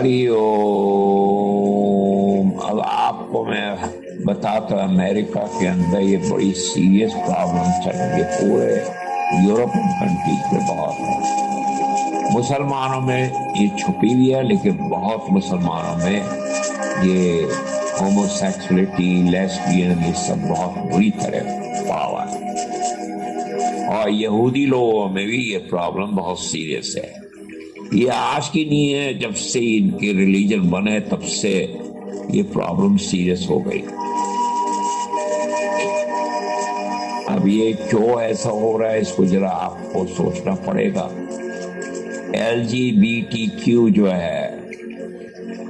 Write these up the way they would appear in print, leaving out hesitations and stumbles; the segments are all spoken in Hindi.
हरिओम। अब आपको मैं बताता हूं, अमेरिका के अंदर ये बड़ी सीरियस प्रॉब्लम चल रही है, पूरे यूरोपियन कंट्रीज में बहुत है। मुसलमानों में ये छुपी हुई है, लेकिन बहुत मुसलमानों में ये होमोसेक्सुअलिटी, लेस्बियन, ये सब बहुत बुरी तरह पड़ा हुआ है। और यहूदी लोगों में भी ये प्रॉब्लम बहुत सीरियस है। ये आज की नहीं है, जब से इनके रिलीजन बने तब से ये प्रॉब्लम सीरियस हो गई। अब ये क्यों ऐसा हो रहा है, इसको जरा आपको सोचना पड़ेगा। LGBTQ जो है,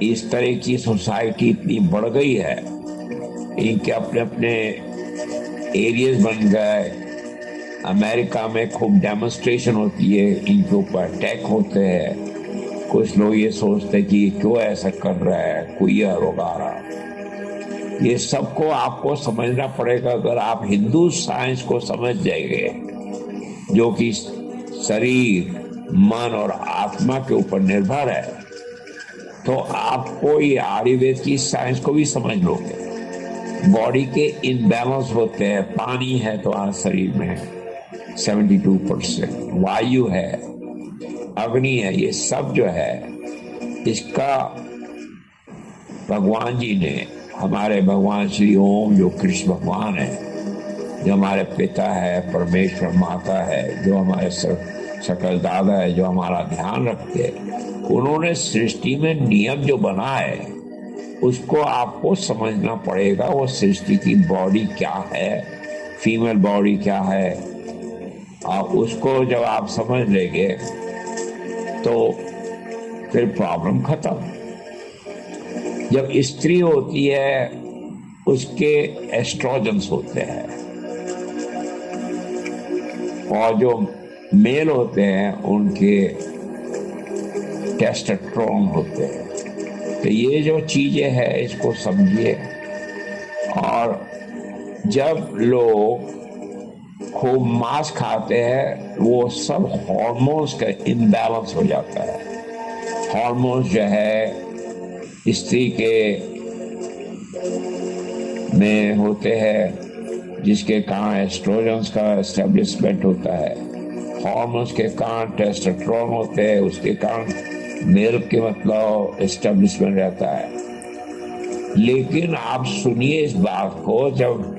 इस तरह की सोसाइटी इतनी बढ़ गई है, इनके अपने अपने एरियाज बन गए। अमेरिका में खूब डेमोन्स्ट्रेशन होती है, इनके ऊपर अटैक होते हैं। कुछ लोग ये सोचते हैं कि क्यों ऐसा कर रहा है, कोई वगैरह। ये सबको आपको समझना पड़ेगा। अगर आप हिंदू साइंस को समझ जाएंगे, जो कि शरीर, मन और आत्मा के ऊपर निर्भर है, तो आपको ये आयुर्वेद की साइंस को भी समझ लोगे। बॉडी के इनबैलेंस होते हैं। पानी है तो आज शरीर में 72%, वायु है, अग्नि है, ये सब जो है, इसका भगवान जी ने, हमारे भगवान श्री ओम जो कृष्ण भगवान है, जो हमारे पिता है, परमेश्वर माता है, जो हमारे सकल दादा है, जो हमारा ध्यान रखते हैं, उन्होंने सृष्टि में नियम जो बना है उसको आपको समझना पड़ेगा। वो सृष्टि की बॉडी क्या है, फीमेल बॉडी क्या है, और उसको जब आप समझ लेंगे तो फिर प्रॉब्लम खत्म। जब स्त्री होती है उसके एस्ट्रोजन्स होते हैं, और जो मेल होते हैं उनके टेस्टोस्टेरोन होते हैं। तो ये जो चीजें हैं इसको समझिए। और जब लोग खूब मांस खाते हैं, वो सब हार्मोन्स का इम्बैलेंस हो जाता है। हार्मोन्स जो है स्त्री के में होते हैं, जिसके कारण एस्ट्रोजन्स का एस्टेब्लिशमेंट होता है। हार्मोन्स के कारण टेस्टोस्टेरोन होते हैं, उसके कारण मेल के मतलब एस्टेब्लिशमेंट रहता है। लेकिन आप सुनिए इस बात को, जब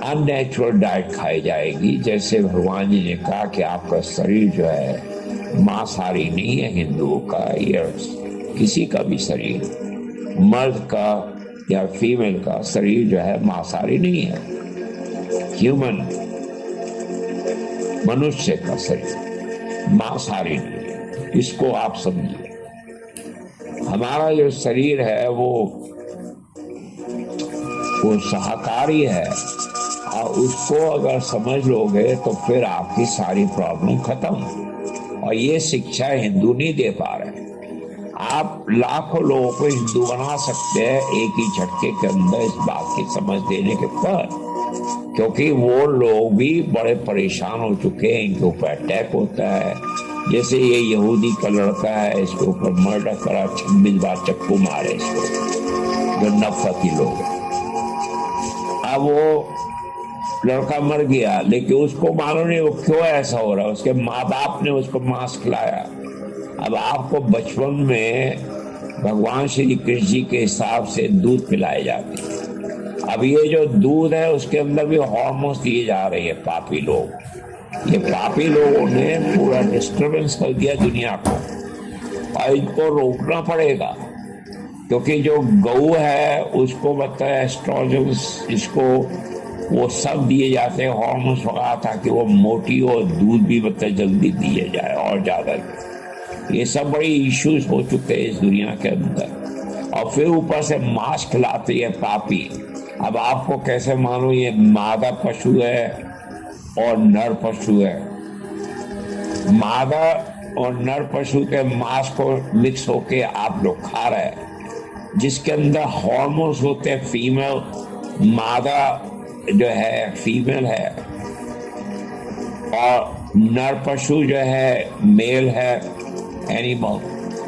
अननेचुरल डाइट खाई जाएगी, जैसे भगवान जी ने कहा कि आपका शरीर जो है मांसाहारी नहीं है, हिंदुओं का या किसी का भी शरीर, मर्द का या फीमेल का शरीर जो है मांसाहारी नहीं है। ह्यूमन, मनुष्य का शरीर मांसाहारी नहीं है, इसको आप समझिए। हमारा जो शरीर है वो शाकाहारी है, और उसको अगर समझ लोगे तो फिर आपकी सारी प्रॉब्लम खत्म। और ये शिक्षा हिंदू नहीं दे पा रहे। आप लाखों लोगों को हिंदू बना सकते हैं एक ही झटके के अंदर, इस बात की समझ देने के पर, क्योंकि वो लोग भी बड़े परेशान हो चुके हैं। इनके ऊपर अटैक होता है, जैसे ये यहूदी का लड़का है, इसके ऊपर मर्डर करा, 26 बार चक्कू मारे इसको, जो नफरती लोग हैं। अब वो लड़का मर गया, लेकिन उसको मालूम नहीं वो क्यों ऐसा हो रहा है। उसके माँ बाप ने उसको मांस खिलाया। अब आपको बचपन में भगवान श्री कृष्ण जी के हिसाब से दूध पिलाए जाते हैं। अब ये जो दूध है उसके अंदर भी हार्मोन्स दिए जा रहे हैं। पापी लोग, ये पापी लोगों ने पूरा डिस्टर्बेंस कर दिया दुनिया को, और इनको रोकना पड़ेगा। क्योंकि जो गऊ है उसको बताया एस्ट्रोजन्स, इसको वो सब दिए जाते हैं हार्मोन्स वगैरह, ताकि वो मोटी हो, दूध भी बताए जल्दी दिए जाए और ज्यादा। ये सब बड़ी इश्यूज हो चुके हैं इस दुनिया के अंदर, और फिर ऊपर से मांस खिलाते हैं पापी। अब आपको कैसे मालूम ये मादा पशु है और नर पशु है? मादा और नर पशु के मांस को मिक्स होके आप लोग खा रहे हैं, जिसके अंदर हार्मोन्स होते हैं। फीमेल, मादा जो है फीमेल है, और नर पशु जो है मेल है, एनिमल।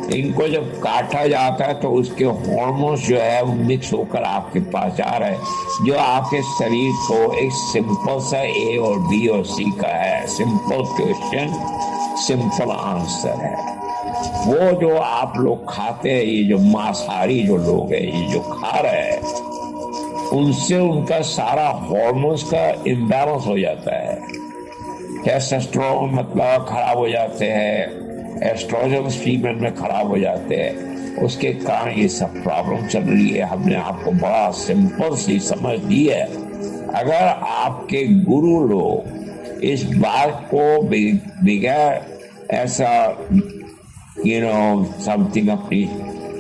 इनको जब काटा जाता है तो उसके हार्मोन्स जो है वो मिक्स होकर आपके पास आ रहा है, जो आपके शरीर को एक सिंपल सा ए और बी और सी का है। सिंपल क्वेश्चन, सिंपल आंसर है। वो जो आप लोग खाते हैं, ये जो मांसाहारी जो लोग हैं, ये जो खा रहे हैं, उनसे उनका सारा हार्मोन्स का इम्बैलेंस हो जाता है। टेस्टोस्टेरोन मतलब खराब हो जाते हैं, एस्ट्रोजन फीमेल में खराब हो जाते हैं, उसके कारण ये सब प्रॉब्लम चल रही है। हमने आपको बड़ा सिंपल सी समझ दी है। अगर आपके गुरु लोग इस बात को बगैर ऐसा समथिंग अपनी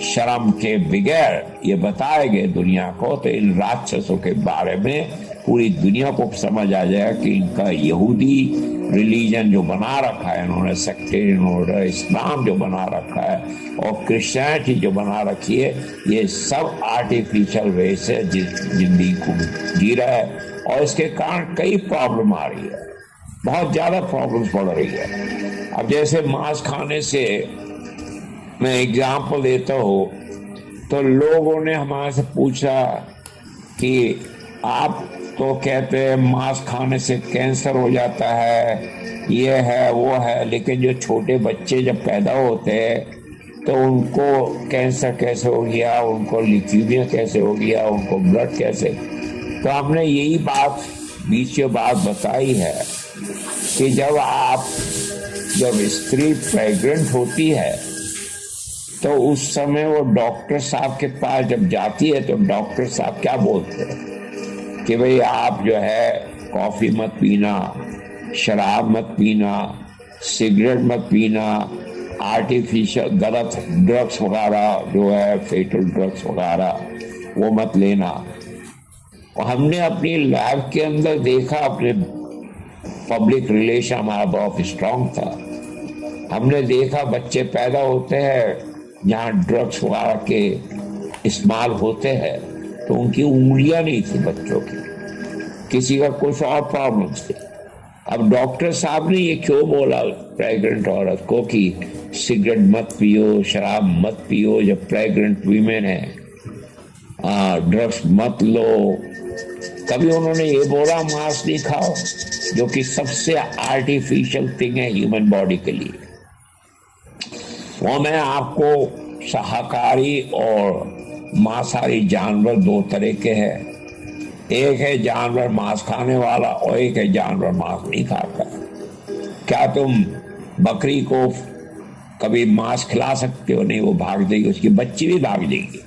शर्म के बगैर ये बताएंगे दुनिया को, तो इन राक्षसों के बारे में पूरी दुनिया को समझ आ जाएगा कि इनका यहूदी रिलीजन जो बना रखा है इन्होंने, सेक्टेरियन ऑर्डर, इस्लाम जो बना रखा है और क्रिश्चियनिटी जो बना रखी है, ये सब आर्टिफिशियल वे से जिंदगी को जी रहा है। और इसके कारण कई प्रॉब्लम आ रही है, बहुत ज्यादा प्रॉब्लम्स बढ़ रही है। अब जैसे मांस खाने से मैं एग्जाम्पल देता हूँ, तो लोगों ने हमारे से पूछा कि आप तो कहते हैं मांस खाने से कैंसर हो जाता है, ये है वो है, लेकिन जो छोटे बच्चे जब पैदा होते हैं तो उनको कैंसर कैसे हो गया, उनको ल्यूकीमिया कैसे हो गया, उनको ब्लड कैसे। तो हमने यही बात बीच में बात बताई है कि जब स्त्री प्रेग्नेंट होती है तो उस समय वो डॉक्टर साहब के पास जब जाती है तो डॉक्टर साहब क्या बोलते हैं कि भाई आप जो है कॉफी मत पीना, शराब मत पीना, सिगरेट मत पीना, आर्टिफिशियल गलत ड्रग्स वगैरह जो है फेटल ड्रग्स वगैरह वो मत लेना। और हमने अपनी लैब के अंदर देखा, अपने पब्लिक रिलेशन हमारा बहुत स्ट्रांग था, हमने देखा बच्चे पैदा होते हैं जहाँ ड्रग्स वगैरह के इस्तेमाल होते हैं तो उनकी उंगलियां नहीं थी बच्चों की, किसी का कुछ और प्रॉब्लम थी। अब डॉक्टर साहब ने ये क्यों बोला प्रेग्नेंट औरत को कि सिगरेट मत पियो, शराब मत पियो जब प्रेग्नेंट वीमेन है, ड्रग्स मत लो। कभी उन्होंने ये बोला मांस नहीं खाओ, जो कि सबसे आर्टिफिशियल थिंग है ह्यूमन बॉडी के लिए। वो मैं आपको शाकाहारी और मांसाहारी जानवर दो तरह के हैं। एक है जानवर मांस खाने वाला और एक है जानवर मांस नहीं खाता। क्या तुम बकरी को कभी मांस खिला सकते हो? नहीं, वो भाग जाएगी, उसकी बच्ची भी भाग जाएगी।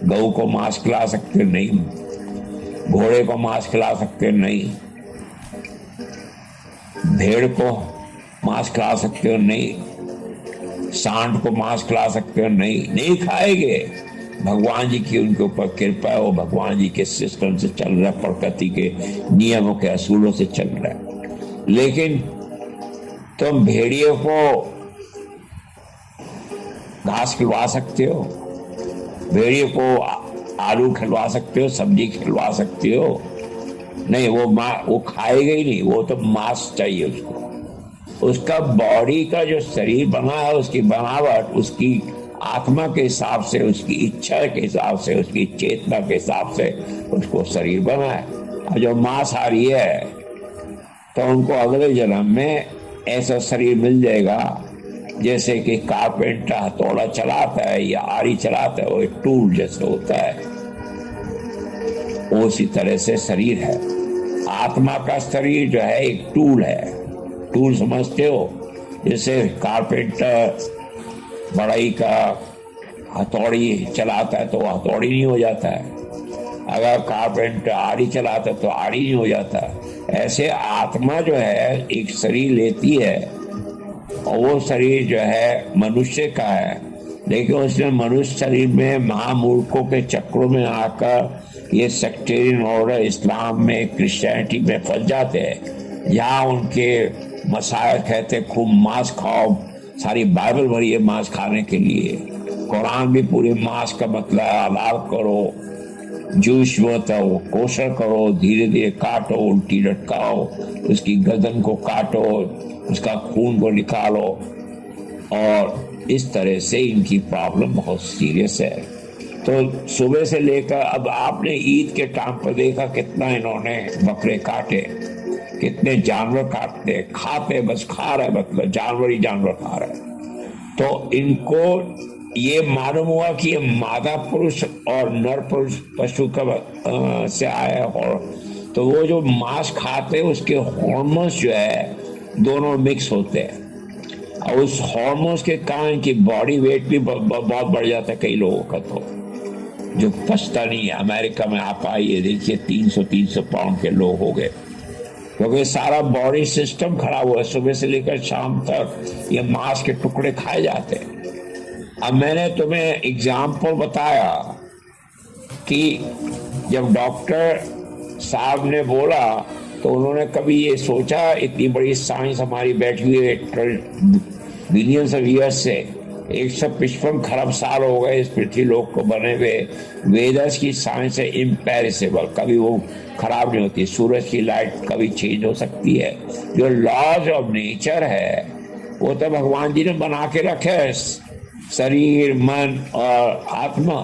गऊ को मांस खिला सकते हो? नहीं। घोड़े को मांस खिला सकते हो? नहीं। भेड़ को मांस खिला सकते हो? नहीं। सांड को मांस खिला सकते हो? नहीं खाएंगे। भगवान जी की उनके ऊपर कृपा है, वो भगवान जी के सिस्टम से चल रहा है, प्रकृति के नियमों के असूलों से चल रहा है। लेकिन तुम भेड़ियों को घास खिलवा सकते हो, भेड़ियों को आलू खिलवा सकते हो, सब्जी खिलवा सकते हो? नहीं, वो खाएगा ही नहीं, वो तो मांस चाहिए उसको। उसका बॉडी का जो शरीर बना है, उसकी बनावट उसकी आत्मा के हिसाब से, उसकी इच्छा के हिसाब से, उसकी चेतना के हिसाब से उसको शरीर बना है। और जो मांसाहारी है तो उनको अगले जन्म में ऐसा शरीर मिल जाएगा जैसे कि कारपेंटर हथौड़ा चलाता है या आरी चलाता है, वो एक टूल जैसे होता है, उसी तरह से शरीर है। आत्मा का शरीर जो है एक टूल है। टूल समझते हो? जैसे कारपेंटर बढ़ई का हथौड़ी चलाता है तो हथौड़ी नहीं हो जाता है, अगर कारपेंटर आरी चलाता है तो आरी नहीं हो जाता। ऐसे आत्मा जो है एक शरीर लेती है और वो शरीर जो है मनुष्य का है, लेकिन उसमें मनुष्य शरीर में महामूर्खों के चक्रों में आकर ये सेक्टेरियन ऑर्डर इस्लाम में, क्रिश्चियनिटी में फंस जाते हैं। यहाँ उनके मसायख कहते खूब मांस खाओ, सारी बाइबल भरी है मांस खाने के लिए, कुरान भी पूरे मांस का मतलब हलाल करो, जूश होता है वो कोशर करो, धीरे धीरे काटो, उल्टी लटकाओ, उसकी गर्दन को काटो, उसका खून को निकालो और इस तरह से इनकी प्रॉब्लम बहुत सीरियस है। तो सुबह से लेकर अब आपने ईद के टाइम पर देखा कितना इन्होंने बकरे काटे, कितने जानवर काटते, खाते, बस खा रहे, मतलब जानवर ही जानवर खा रहे। तो इनको ये मालूम हुआ कि ये मादा पुरुष और नर पुरुष पशु का से आया हो, तो वो जो मांस खाते उसके हार्मोन्स जो है दोनों मिक्स होते हैं, और उस हार्मोन्स के कारण की बॉडी वेट भी बहुत बढ़ जाता है कई लोगों का, तो जो पछता नहीं है। अमेरिका में आप आइए देखिए 300 पाउंड के लोग हो गए, क्योंकि सारा बॉडी सिस्टम खराब हुआ है। सुबह से लेकर शाम तक ये मांस के टुकड़े खाए जाते हैं। अब मैंने तुम्हें एग्जाम्पल बताया कि जब डॉक्टर साहब ने बोला तो उन्होंने कभी ये सोचा, इतनी बड़ी साइंस हमारी बैठी हुई है बिलियंस ऑफ ईयर्स से, 155 खरब साल हो गए इस पृथ्वी लोक को बने हुए। वेदर्स की साइंस है इम्पेरिसेबल, कभी वो खराब नहीं होती। सूरज की लाइट कभी चेंज हो सकती है। जो लॉज ऑफ नेचर है वो तो भगवान जी ने बना के रखे है, शरीर, मन और आत्मा,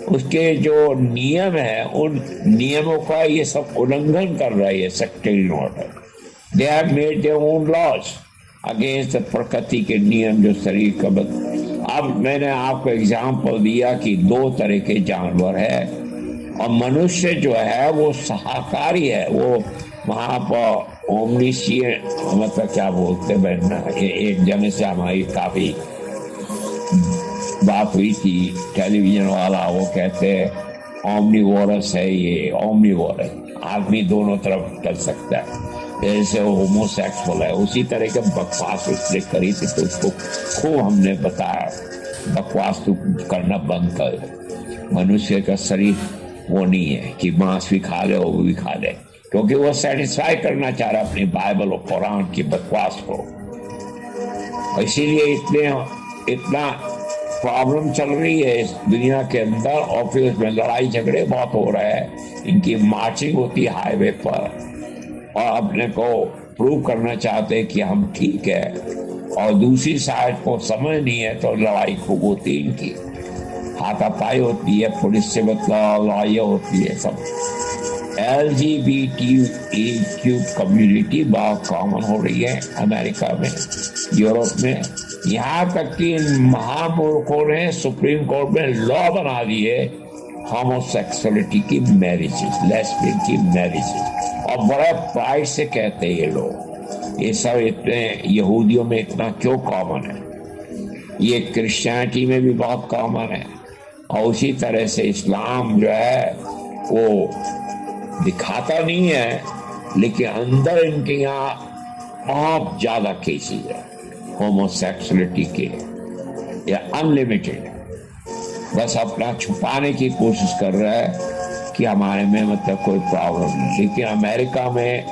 उसके जो नियम है उन नियमों का ये सब उल्लंघन कर रहा है ये sectarian order. They have made their own laws against प्रकृति के नियम जो शरीर का अब मैंने आपको एग्जाम्पल दिया कि 2 तरह के जानवर है, और मनुष्य जो है वो शाकाहारी है। वो वहां पर ओमनिशिएंट, मतलब क्या बोलते हैं, एक जने से हमारी काफी बात हुई थी, टेलीविजन वाला, वो कहते हैं ओमनिवोरस है ये, ओमनिवोरस, आदमी दोनों तरफ चल सकता है, जैसे वो होमोसेक्सुअल है। उसी तरह के बकवास उसने करी थी, तो उसको खूब हमने बताया बकवास तू करना बंद कर। मनुष्य का शरीर वो नहीं है कि मांस भी खा ले, वो भी खा ले, क्योंकि वो सेटिस्फाई करना चाह रहा है अपनी बाइबल और कुरान की बकवास को। इसीलिए इतना प्रॉब्लम चल रही है इस दुनिया के अंदर, और फिर उसमें लड़ाई झगड़े बहुत हो रहे हैं। इनकी मार्चिंग होती है हाईवे पर, और अपने को प्रूव करना चाहते हैं कि हम ठीक है, और दूसरी साइड को समझ नहीं है तो लड़ाई खूब होती है इनकी, हाथापाई होती है, पुलिस से मतलब लड़ाइयाँ होती है सब। LGBTQ कम्युनिटी बहुत कॉमन हो रही है अमेरिका में, यूरोप में, यहाँ तक कि इन महामूर्खों ने सुप्रीम कोर्ट में लॉ बना दिए होमोसेक्सुअलिटी की मैरिजेस, लेस्बियन की मैरिजेस, और बड़ा प्राइड से कहते हैं ये लोग। ये सब इतने यहूदियों में इतना क्यों कॉमन है, ये क्रिश्चियनिटी में भी बहुत कॉमन है, और उसी तरह से इस्लाम जो है वो दिखाता नहीं है, लेकिन अंदर इनके यहाँ बहुत ज्यादा केसेस है होमोसेक्सुअलिटी के, या अनलिमिटेड, बस अपना छुपाने की कोशिश कर रहा है कि हमारे में मतलब कोई प्रॉब्लम नहीं। लेकिन अमेरिका में,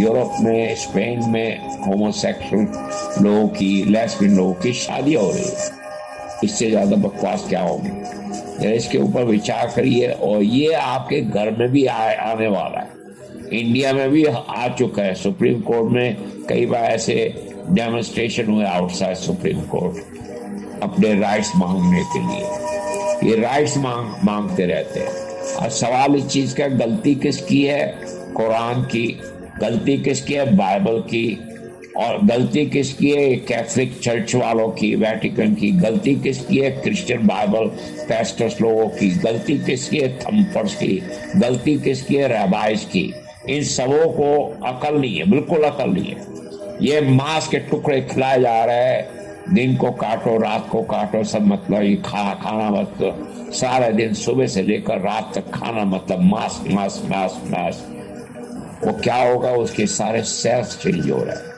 यूरोप में, स्पेन में होमोसेक्सुअल लोगों की, लेस्बियन लोगों की शादी हो रही है। इससे ज्यादा बकवास क्या होगी? इसके ऊपर विचार करिए, और ये आपके घर में भी आने वाला है। इंडिया में भी आ चुका है, सुप्रीम कोर्ट में कई बार ऐसे डेमोन्स्ट्रेशन हुए आउटसाइड सुप्रीम कोर्ट अपने राइट्स मांगने के लिए। ये राइट्स मांगते रहते हैं। और सवाल इस चीज का, गलती किसकी है? कुरान की। गलती किसकी है? बाइबल की। और गलती किसकी है? कैथलिक चर्च वालों की, वेटिकन की। गलती किसकी है? क्रिश्चियन बाइबल पेस्टर्स लोगों की। गलती किसकी है? थम्पर्स की। गलती किसकी है? रैबाइस की। इन सबों को अकल नहीं है, बिल्कुल अकल नहीं है। ये मांस के टुकड़े खिलाए जा रहे हैं, दिन को काटो, रात को काटो, सब मतलब ये खाना मतलब सारे दिन सुबह से लेकर रात तक खाना मतलब मांस मांस मांस मांस। वो क्या होगा? उसके सारे सेल्स चेंज हो रहे हैं,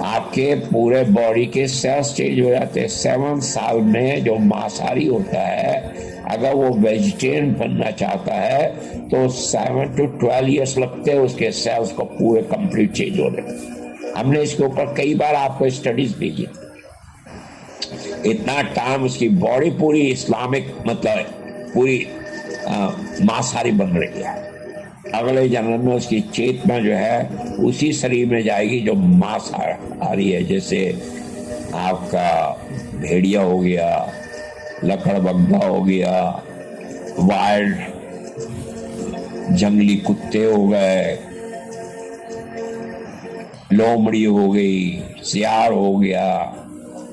आपके पूरे बॉडी के सेल्स चेंज हो जाते हैं। 7 साल में जो मांसाहारी होता है, अगर वो वेजिटेरियन बनना चाहता है तो 7 to 12 ईयर्स लगते हैं उसके सेल्स को पूरे कंप्लीट चेंज होने। हमने इसके ऊपर कई बार आपको स्टडीज भेजी। इतना टाइम उसकी बॉडी पूरी इस्लामिक मतलब पूरी मांसाहारी बन रही है। अगले जन्म में उसकी चेतना जो है उसी शरीर में जाएगी जो मांसाहारी है। जैसे आपका भेड़िया हो गया, लकड़बग्घा हो गया, वाइल्ड जंगली कुत्ते हो गए, लोमड़ी हो गई, सियार हो गया,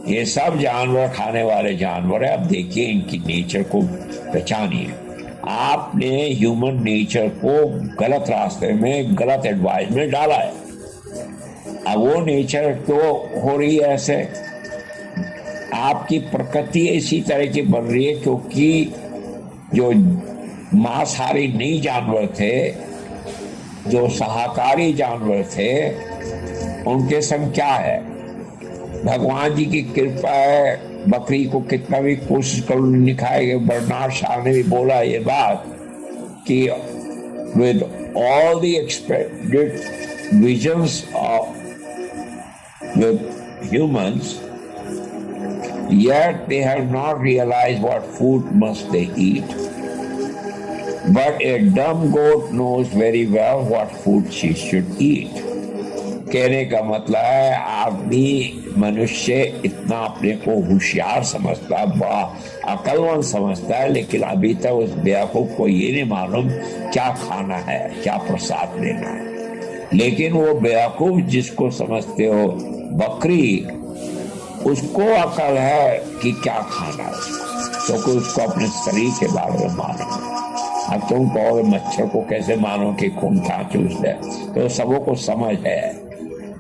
ये सब जानवर खाने वाले जानवर है। अब देखिए इनकी नेचर को पहचानिए। आपने ह्यूमन नेचर को गलत रास्ते में, गलत एडवाइस में डाला है। अब वो नेचर तो हो रही है ऐसे, आपकी प्रकृति इसी तरह की बन रही है, क्योंकि जो मांसाहारी नहीं जानवर थे, जो शाकाहारी जानवर थे, उनके संग क्या है? भगवान जी की कृपा है, बकरी को कितना भी कोशिश करो नहीं खाएंगे। बर्नार्ड शॉ ने भी बोला ये बात कि with all the expected visions of with humans, yet they have not realized what food must they eat. But a dumb goat knows very well what food she should eat. कहने का मतलब है आदमी, मनुष्य इतना अपने को होशियार समझता है, बड़ा अकलमंद समझता है, लेकिन अभी तक उस बेवकूफ को ये नहीं मालूम क्या खाना है, क्या प्रसाद लेना है। लेकिन वो बेवकूफ जिसको समझते हो बकरी, उसको अकल है कि क्या खाना है, क्योंकि उसको अपने शरीर के बारे में मालूम है। अब तुम कहोगे मच्छर को कैसे मानो कि खून कहाँ चूस है, तो सबों को समझ है।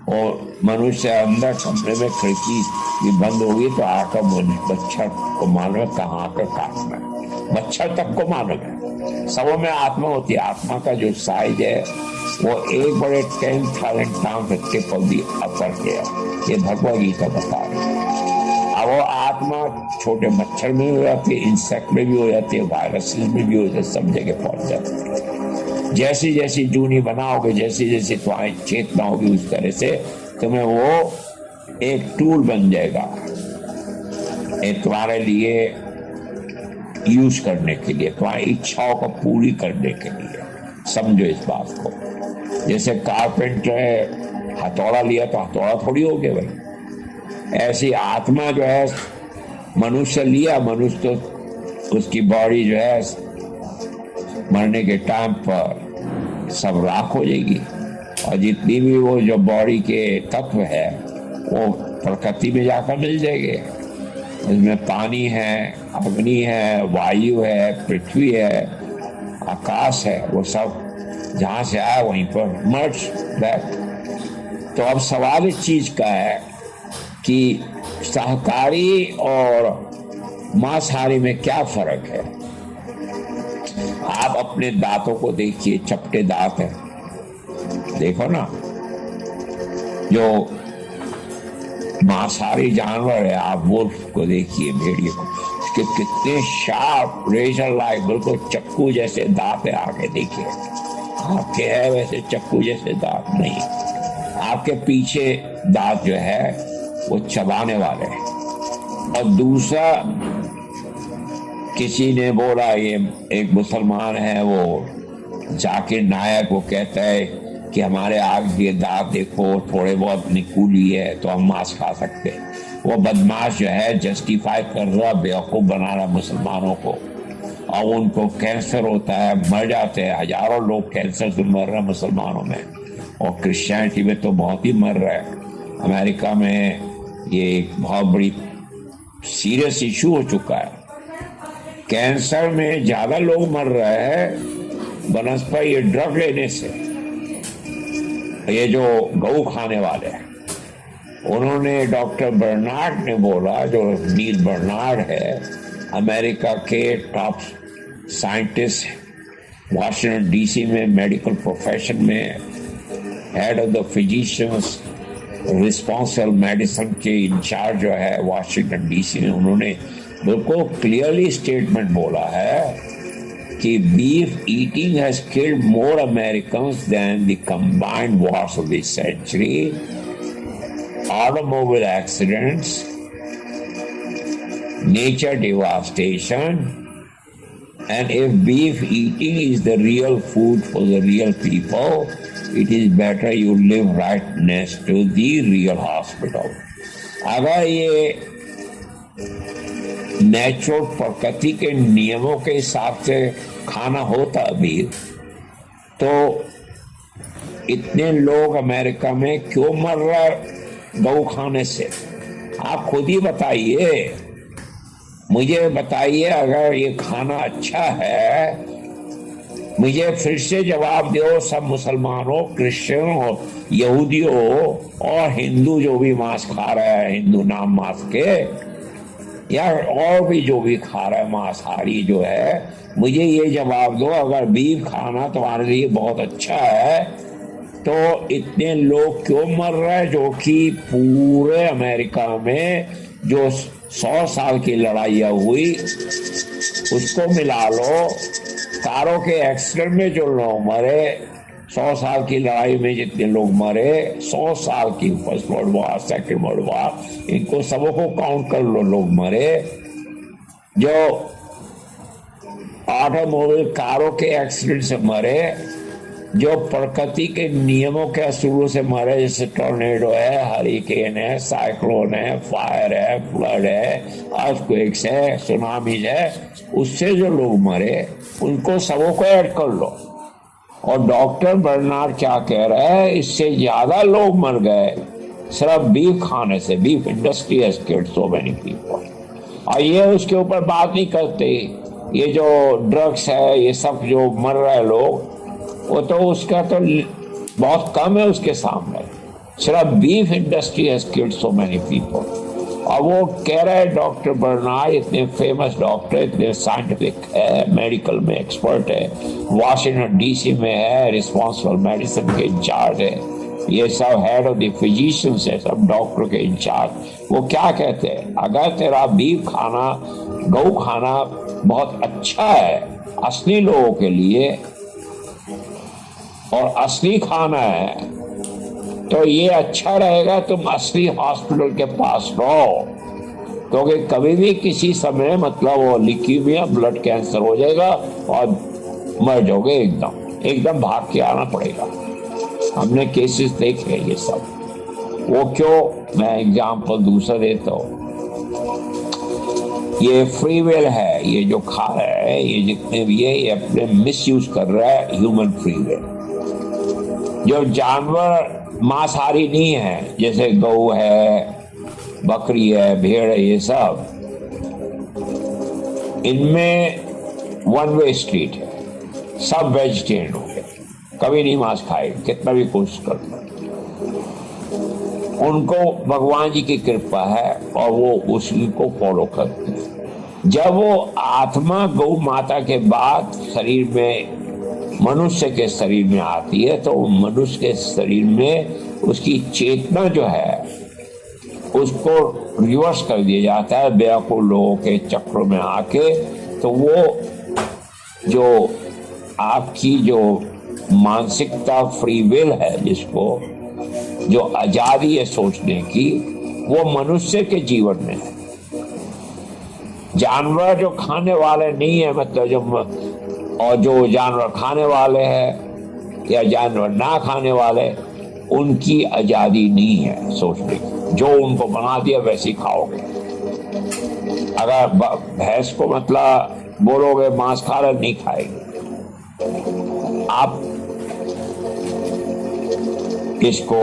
और मनुष्य अंदर कमरे में खिड़की भी बंद होगी तो आकर मच्छर को मालूम है कहाँ आकर काटना है, मच्छर तक को मालूम है। सबों में आत्मा होती है, आत्मा का जो साइज है वो एक बड़े 10,000 times tip of the upper है, ये भगवद गीता बता रही है। अब वो आत्मा छोटे मच्छर में हो जाती है, इंसेक्ट में भी हो जाती है, वायरसेस में भी हो जाती है, सब जगह पहुंच जाती है। जैसी जैसी जूनी बनाओगे, जैसी जैसी तुम्हारी चेतना होगी, उस तरह से तुम्हें वो एक टूल बन जाएगा तुम्हारे लिए यूज करने के लिए, तुम्हारी इच्छाओं को पूरी करने के लिए। समझो इस बात को। जैसे कारपेंटर है, हथौड़ा लिया तो हथौड़ा थोड़ी हो गया भाई। ऐसी आत्मा जो है, मनुष्य लिया, मनुष्य तो उसकी बॉडी जो है मरने के टाइम पर सब राख हो जाएगी, और जितनी भी वो जो बॉडी के तत्व है वो प्रकृति में जाकर मिल जाएंगे। उसमें पानी है, अग्नि है, वायु है, पृथ्वी है, आकाश है, वो सब जहाँ से आया वहीं पर मर्ज बैक। तो अब सवाल इस चीज का है कि शाकाहारी और मांसाहारी में क्या फर्क है। आप अपने दांतों को देखिए, चपटे दांत है, देखो ना। जो मांसाहारी जानवर है, आप वुल्फ को देखिए, भेड़िए को, उसके कितने शार्प रेजर लाइक बिल्कुल चक्कू जैसे दांत है। आगे देखिए, आपके है वैसे चक्कू जैसे दांत नहीं, आपके पीछे दांत जो है वो चबाने वाले हैं। और दूसरा, किसी ने बोला, ये एक मुसलमान है वो जाकिर नायक, वो कहता है कि हमारे आगे ये दांत देखो थोड़े बहुत निकूली है तो हम मांस खा सकते हैं। वो बदमाश जो है जस्टिफाई कर रहा, बेवकूफ बना रहा मुसलमानों को, और उनको कैंसर होता है, मर जाते हैं। हजारों लोग कैंसर से मर रहे हैं मुसलमानों में, और क्रिश्चियनिटी में तो बहुत ही मर रहा है। अमेरिका में ये एक बहुत बड़ी सीरियस इशू हो चुका है। कैंसर में ज्यादा लोग मर रहे हैं बनस्पति ये ड्रग लेने से। ये जो गऊ खाने वाले हैं, उन्होंने, डॉक्टर बर्नार्ड ने बोला, जो नील बर्नार्ड है, अमेरिका के टॉप साइंटिस्ट, वाशिंगटन डीसी में मेडिकल प्रोफेशन में head of the physicians responsible medicine के इंचार्ज जो है वाशिंगटन डीसी में, उन्होंने बिल्कुल क्लियरली स्टेटमेंट बोला है कि beef eating has killed more Americans than the combined wars of this century, automobile accidents, nature devastation, and if beef eating is the real food for the real people, it is better you live right next to the real hospital. अगर ये नेचुरल प्रकृति के नियमों के हिसाब से खाना होता अभी, तो इतने लोग अमेरिका में क्यों मर रहे गौ खाने से? आप खुद ही बताइए, मुझे बताइए। अगर ये खाना अच्छा है, मुझे फिर से जवाब दो। सब मुसलमानों, क्रिश्चियनों, यहूदियों और हिंदू जो भी मांस खा रहे हैं, हिंदू नाम मांस के, या और भी जो भी खा रहे हैं मांसाहारी जो है, मुझे ये जवाब दो। अगर बीफ खाना तुम्हारे लिए बहुत अच्छा है, तो इतने लोग क्यों मर रहे हैं? जो कि पूरे अमेरिका में जो 100 साल की लड़ाइयाँ हुई उसको मिला लो। कारों के एक्सीडेंट में जो लोग मरे, 100 साल की लड़ाई में जितने लोग मरे, 100 साल की, first world war, second world war, इनको सबों को काउंट कर लो, लोग मरे। जो ऑटोमोबाइल कारों के एक्सीडेंट से मरे, जो प्रकृति के नियमों के असूलों से मरे, जैसे टॉर्नेडो है, हरिकेन है, साइक्लोन है, फायर है, फ्लड है, अर्थक्वेक्स है, सुनामीज है, उससे जो लोग मरे उनको सबों को ऐड कर लो। और डॉक्टर बर्नार्ड क्या कह रहा है? इससे ज्यादा लोग मर गए सिर्फ बीफ खाने से। Beef industry has killed so many people. और ये उसके ऊपर बात नहीं करते। ये जो ड्रग्स है, ये सब जो मर रहे लोग, वो तो उसका तो बहुत कम है उसके सामने। सिर्फ beef industry has killed so many people. और वो कह रहे हैं डॉक्टर बर्नार्ड, इतने फेमस डॉक्टर, इतने साइंटिफिक है, मेडिकल में एक्सपर्ट है, वॉशिंगटन डीसी में है, रिस्पॉन्सिबल मेडिसिन के इंचार्ज है, ये सब हेड ऑफ द फिजिशियंस है, सब डॉक्टर के इंचार्ज। वो क्या कहते हैं? अगर तेरा बीफ खाना, गौ खाना बहुत अच्छा है असली लोगों के लिए और असली खाना है, तो ये अच्छा रहेगा तुम असली हॉस्पिटल के पास रहो। क्योंकि कभी भी किसी समय मतलब वो ल्यूकीमिया, ब्लड कैंसर हो जाएगा और मर जाओगे एकदम भाग के आना पड़ेगा। हमने केसेस देखे ये सब। वो क्यों? मैं एग्जाम्पल दूसरा देता हूँ। ये फ्री विल है, ये जो खा रहा है, ये जितने भी है, ये अपने मिसयूज कर रहा है ह्यूमन फ्री विल। जो जानवर मांसाहारी नहीं है, जैसे गौ है, बकरी है, भेड़ है, ये सब, इनमें वन वे स्ट्रीट है। सब वेजिटेरियन हो गए, कभी नहीं मांस खाए, कितना भी कोशिश कर लो। उनको भगवान जी की कृपा है और वो उसी को फॉलो करते हैं। जब वो आत्मा गौ माता के बाद शरीर में, मनुष्य के शरीर में आती है, तो मनुष्य के शरीर में उसकी चेतना जो है उसको रिवर्स कर दिया जाता है बेवकूफ लोगों के चक्रों में आके। तो वो जो आपकी जो मानसिकता फ्री विल है, जिसको जो आजादी है सोचने की, वो मनुष्य के जीवन में है। जानवर जो खाने वाले नहीं है, मतलब जो, और जो जानवर खाने वाले हैं या जानवर ना खाने वाले, उनकी आजादी नहीं है सोचने की। जो उनको बना दिया वैसे ही खाओगे। अगर भैंस को मतलब बोलोगे मांस खा रहे, नहीं खाएगी। आप इसको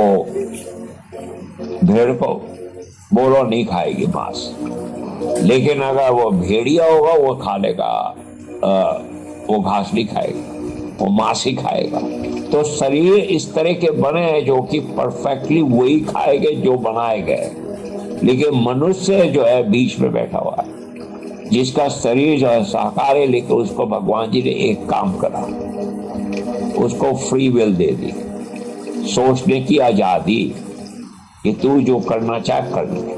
भेड़ को बोलो नहीं खाएगी मांस, लेकिन अगर वो भेड़िया होगा वो खा लेगा, वो घास नहीं खाएगा, वो मांस ही खाएगा। तो शरीर इस तरह के बने हैं जो कि परफेक्टली वही खाएंगे जो बनाए गए। लेकिन मनुष्य जो है बीच में बैठा हुआ है, जिसका शरीर जो है शाकाहारी, लेकिन उसको भगवान जी ने एक काम करा, उसको फ्री विल दे दी, सोचने की आजादी कि तू जो करना चाहे कर ले।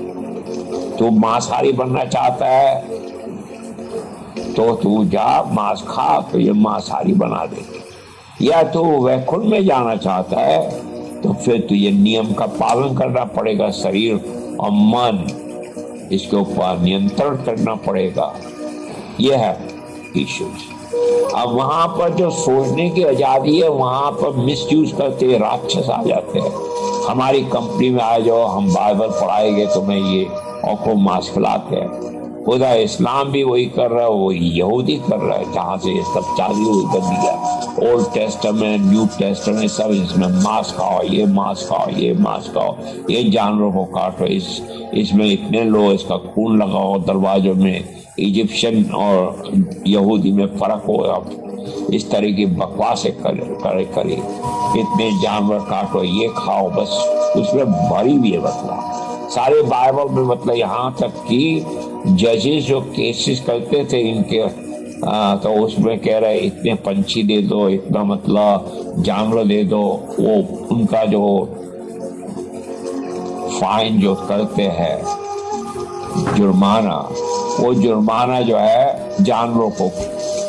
तू मांसाहारी बनना चाहता है तो तू जा मांस खा, तो ये मांसाहारी बना दे। या तू वैकुंठ में जाना चाहता है तो फिर तुझे नियम का पालन करना पड़ेगा। शरीर और मन, इसके ऊपर नियंत्रण करना पड़ेगा। यह है इश्यूज। अब वहां पर जो सोचने की आजादी है, वहां पर मिसयूज करते राक्षस आ जाते हैं। हमारी कंपनी में आ जाओ, हम बाइबल पढ़ाएंगे तुम्हें, ये और खूब मांस खिलाते हैं। खुदा इस्लाम भी वही कर रहा है, वही यहूदी कर रहा है, जहाँ से ये सब चालू हुई गंदगियाँ। ओल्ड टेस्टामेंट, न्यू टेस्टामेंट, सब इसमें मांस खाओ, ये मांस खाओ, ये मांस खाओ, ये जानवरों को काटो, इसमें इतने लो, इसका खून लगाओ दरवाजों में। इजिप्शियन और यहूदी में फर्क होगा, इस तरह की बकवासें करे इतने जानवर काटो, ये खाओ, बस उसमें भरी हुई है मतलब सारे बाइबल में। मतलब यहाँ तक कि जजेस जो केसेस करते थे इनके, तो उसमें कह रहे इतने पंछी दे दो, इतना मतलब जानवर दे दो, वो उनका जो फाइन जो करते हैं जुर्माना, वो जुर्माना जो है जानवरों को,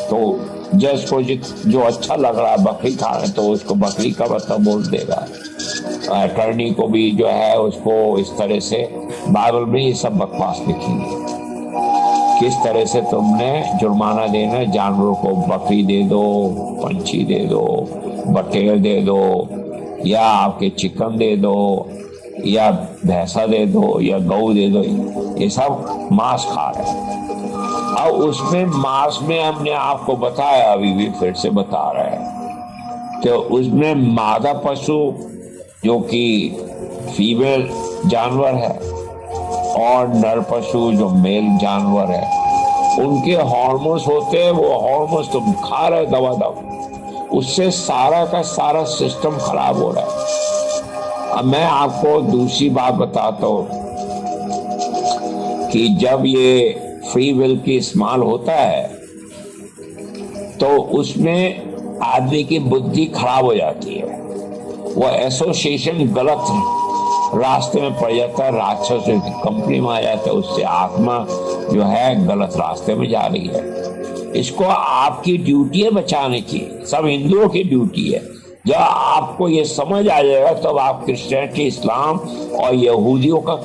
तो जज को जो अच्छा लग रहा है बकरी खाने, तो उसको बकरी का मतलब बोल देगा। अटर्नी को भी जो है उसको इस तरह से बाइबल में ये सब बकवास लिखी है, किस तरह से तुमने जुर्माना देना, जानवरों को बकरी दे दो, पंछी दे दो, बटेर दे दो, या आपके चिकन दे दो, या भैंसा दे दो, या गऊ दे दो, ये सब मांस खा रहे हैं। अब उसमें मांस में हमने आपको बताया, अभी भी फिर से बता रहे हैं, तो उसमें मादा पशु जो कि फीमेल जानवर है और नर पशु जो मेल जानवर है, उनके हार्मोन्स होते हैं, वो हार्मोन्स तुम खा रहे दवा दवा, उससे सारा का सारा सिस्टम खराब हो रहा है। अब मैं आपको दूसरी बात बताता हूँ कि जब ये फ्री विल की इस्तेमाल होता है तो उसमें आदमी की बुद्धि खराब हो जाती है, वो एसोसिएशन गलत रास्ते में पड़ जाता है, राक्षस कंपनी में आ जाता है, उससे आत्मा जो है गलत रास्ते में जा रही है। इसको आपकी ड्यूटी है बचाने की, सब हिंदुओं की ड्यूटी है। जब आपको ये समझ आ जाएगा तब आप क्रिश्चियनिटी, इस्लाम और यहूदियों का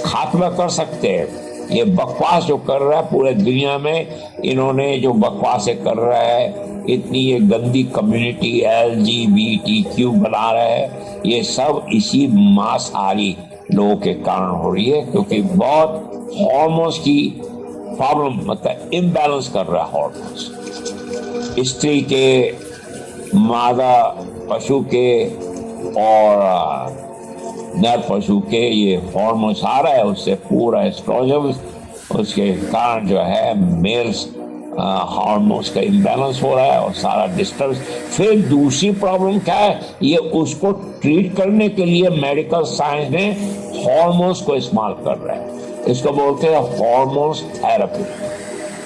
खात्मा कर सकते हैं। ये बकवास जो कर रहा है पूरे दुनिया में, इन्होंने जो बकवासें कर रहा है, इतनी ये गंदी कम्युनिटी LGBTQ बना रहा है, ये सब इसी मांसाहारी लोगों के कारण हो रही है, क्योंकि बहुत हार्मोन्स की प्रॉब्लम, मतलब इम्बैलेंस कर रहा है हार्मोन्स, स्त्री के, मादा पशु के और नर पशु के, ये हार्मोन्स आ रहा है, उससे पूरा एस्ट्रोजन, उसके कारण जो है मेल्स हार्मोन्स का इम्बैलेंस हो रहा है और सारा डिस्टर्ब। फिर दूसरी प्रॉब्लम क्या है, ये उसको ट्रीट करने के लिए मेडिकल साइंस ने हार्मोन्स को इस्तेमाल कर रहा है, इसको बोलते हैं हार्मोन्स थेरेपी।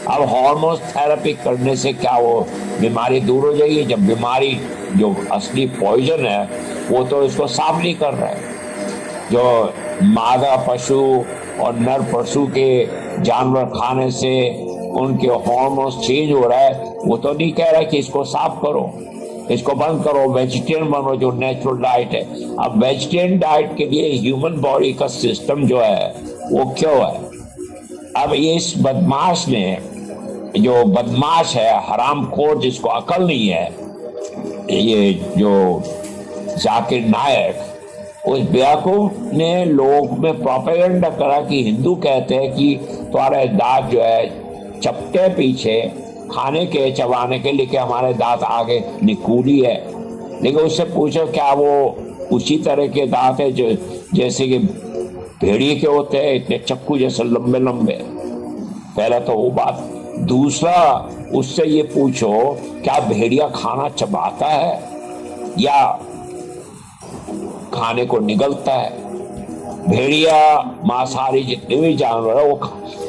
अब हार्मोन्स थेरेपी करने से क्या वो बीमारी दूर हो जाएगी? जब बीमारी जो असली पॉइजन है वो तो इसको साफ नहीं कर रहा है। जो मादा पशु और नर पशु के जानवर खाने से उनके हार्मोन्स चेंज हो रहा है, वो तो नहीं कह रहा कि इसको साफ करो, इसको बंद करो, वेजिटेरियन बनो, जो नेचुरल डाइट है। अब वेजिटेरियन डाइट के लिए ह्यूमन बॉडी का सिस्टम जो है वो क्यों है? अब ये इस बदमाश ने, जो बदमाश है, हरामखोर, जिसको अकल नहीं है, ये जो जाकिर नायक, उस बेवकूफ ने लोग में प्रोपेगेंडा करा कि हिंदू कहते हैं कि तुम्हारे दांत जो है चपटे पीछे खाने के, चबाने के, लेके हमारे दांत आगे निकूली है। लेकिन उससे पूछो क्या वो उसी तरह के दांत है जो जैसे कि भेड़िए के होते हैं, इतने चक्कू जैसे लंबे लंबे? पहला तो वो बात। दूसरा, उससे ये पूछो क्या भेड़िया खाना चबाता है या खाने को निगलता है? भेड़िया, मांसाहारी जितने भी जानवर है वो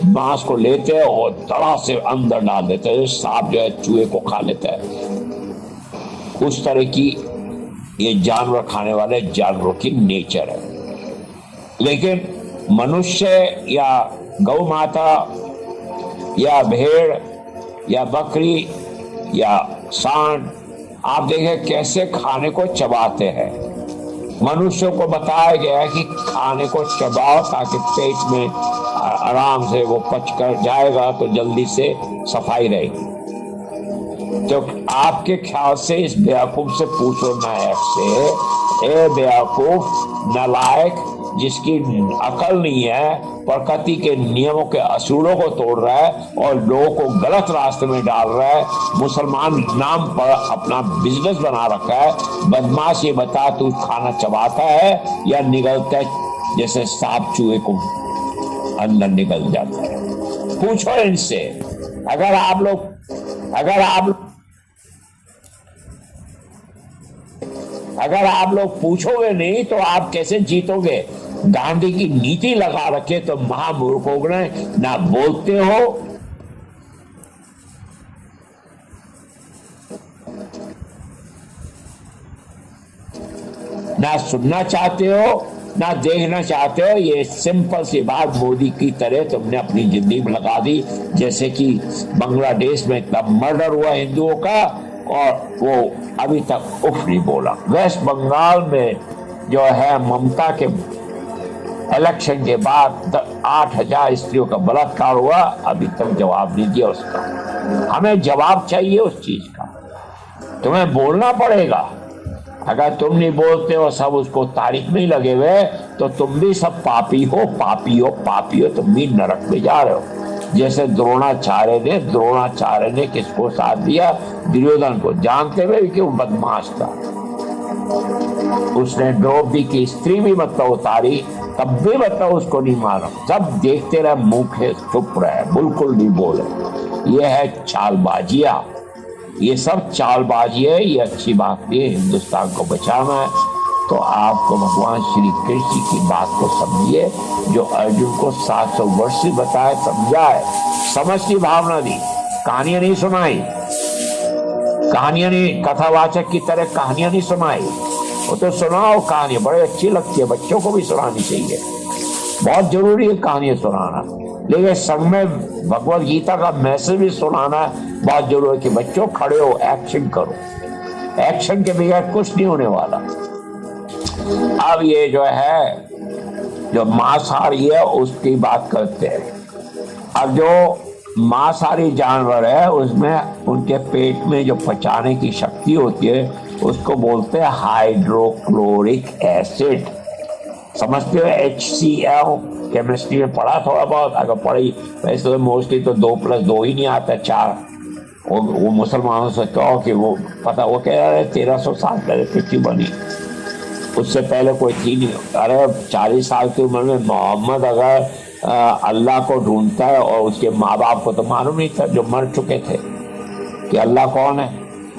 मांस को लेते हैं और तड़ा से अंदर डाल देते हैं, सांप जो है चूहे को खा लेता है। उस तरह की ये जानवर खाने वाले जानवरों की नेचर है। लेकिन मनुष्य या गौ माता या भेड़ या बकरी या सांड, आप देखें कैसे खाने को चबाते हैं। मनुष्यों को बताया गया है कि खाने को चबाओ ताकि पेट में आराम से वो पच कर जाएगा तो जल्दी से सफाई रहेगी। तो आपके ख्याल से इस बेवकूफ से पूछो नायक से, ए बेवकूफ नालायक, जिसकी अकल नहीं है, प्रकृति के नियमों के असूलों को तोड़ रहा है और लोगों को गलत रास्ते में डाल रहा है, मुसलमान नाम पर अपना बिजनेस बना रखा है। बदमाश ये बता, तू खाना चबाता है या निगलता है जैसे सांप चूहे को अंदर निकल जाता है? पूछो इनसे। अगर आप लोग पूछोगे नहीं तो आप कैसे जीतोगे? गांधी की नीति लगा रखे तो महामूर्खों ने ना बोलते हो, ना सुनना चाहते हो, ना देखना चाहते हो। ये सिंपल सी बात मोदी की तरह तुमने अपनी जिंदगी में लगा दी। जैसे कि बांग्लादेश में इतना मर्डर हुआ हिंदुओं का और वो अभी तक उफ नहीं बोला। वेस्ट बंगाल में जो है ममता के इलेक्शन के बाद 8,000 स्त्रियों का बलात्कार हुआ, अभी तक जवाब नहीं दिया उसका। हमें जवाब चाहिए उस चीज का, तुम्हें बोलना पड़ेगा। अगर तुम नहीं बोलते हो, सब उसको तारीफ नहीं लगे हुए, तो तुम भी सब पापी हो, पापी हो, पापी हो, तुम भी नरक में जा रहे हो। जैसे द्रोणाचार्य ने किसको साथ दिया? दुर्योधन को, जानते हुए कि वो बदमाश था। उसने द्रौपदी की स्त्री भी मतलब उतारी, तब भी मतलब उसको नहीं मारा। सब देखते रहे, मुंह के चुप रहे, बिल्कुल नहीं बोले। ये है चालबाजिया, ये सब चालबाजी है। ये अच्छी बात नहीं है। हिंदुस्तान को बचाना है तो आपको भगवान श्री कृष्ण की बात को समझिए, जो अर्जुन को 700 वर्ष से बताए, समझाए, समझ की भावना दी। कहानियां नहीं सुनाई, कहानियां नहीं, कथावाचक की तरह कहानियां नहीं सुनाई। वो तो सुनाओ, कहानियां बड़ी अच्छी लगती है, बच्चों को भी सुनानी चाहिए, बहुत जरूरी है कहानियां सुनाना। लेकिन संग में भगवत गीता का मैसेज भी सुनाना बहुत जरूरी है कि बच्चों खड़े हो, एक्शन करो। एक्शन के बगैर कुछ नहीं होने वाला। अब ये जो है, जो मांसाहारी है उसकी बात करते हैं। अब जो मांसाहारी जानवर है उसमें उनके पेट में जो पचाने की शक्ति होती है उसको बोलते हैं हाइड्रोक्लोरिक एसिड। समझते हो? HCl केमिस्ट्री में पढ़ा थोड़ा बहुत, अगर पढ़ी। वैसे तो मोस्टली तो 2+2 ही नहीं आता, 4। वो मुसलमानों से कहो कि वो पता, वो कह रहे 1300 साल पहले पृथ्वी बनी, उससे पहले कोई थी नहीं। अरे 40 साल की उम्र में मोहम्मद अगर अल्लाह को ढूंढता है और उसके माँ बाप को तो मालूम नहीं था, जो मर चुके थे, कि अल्लाह कौन है,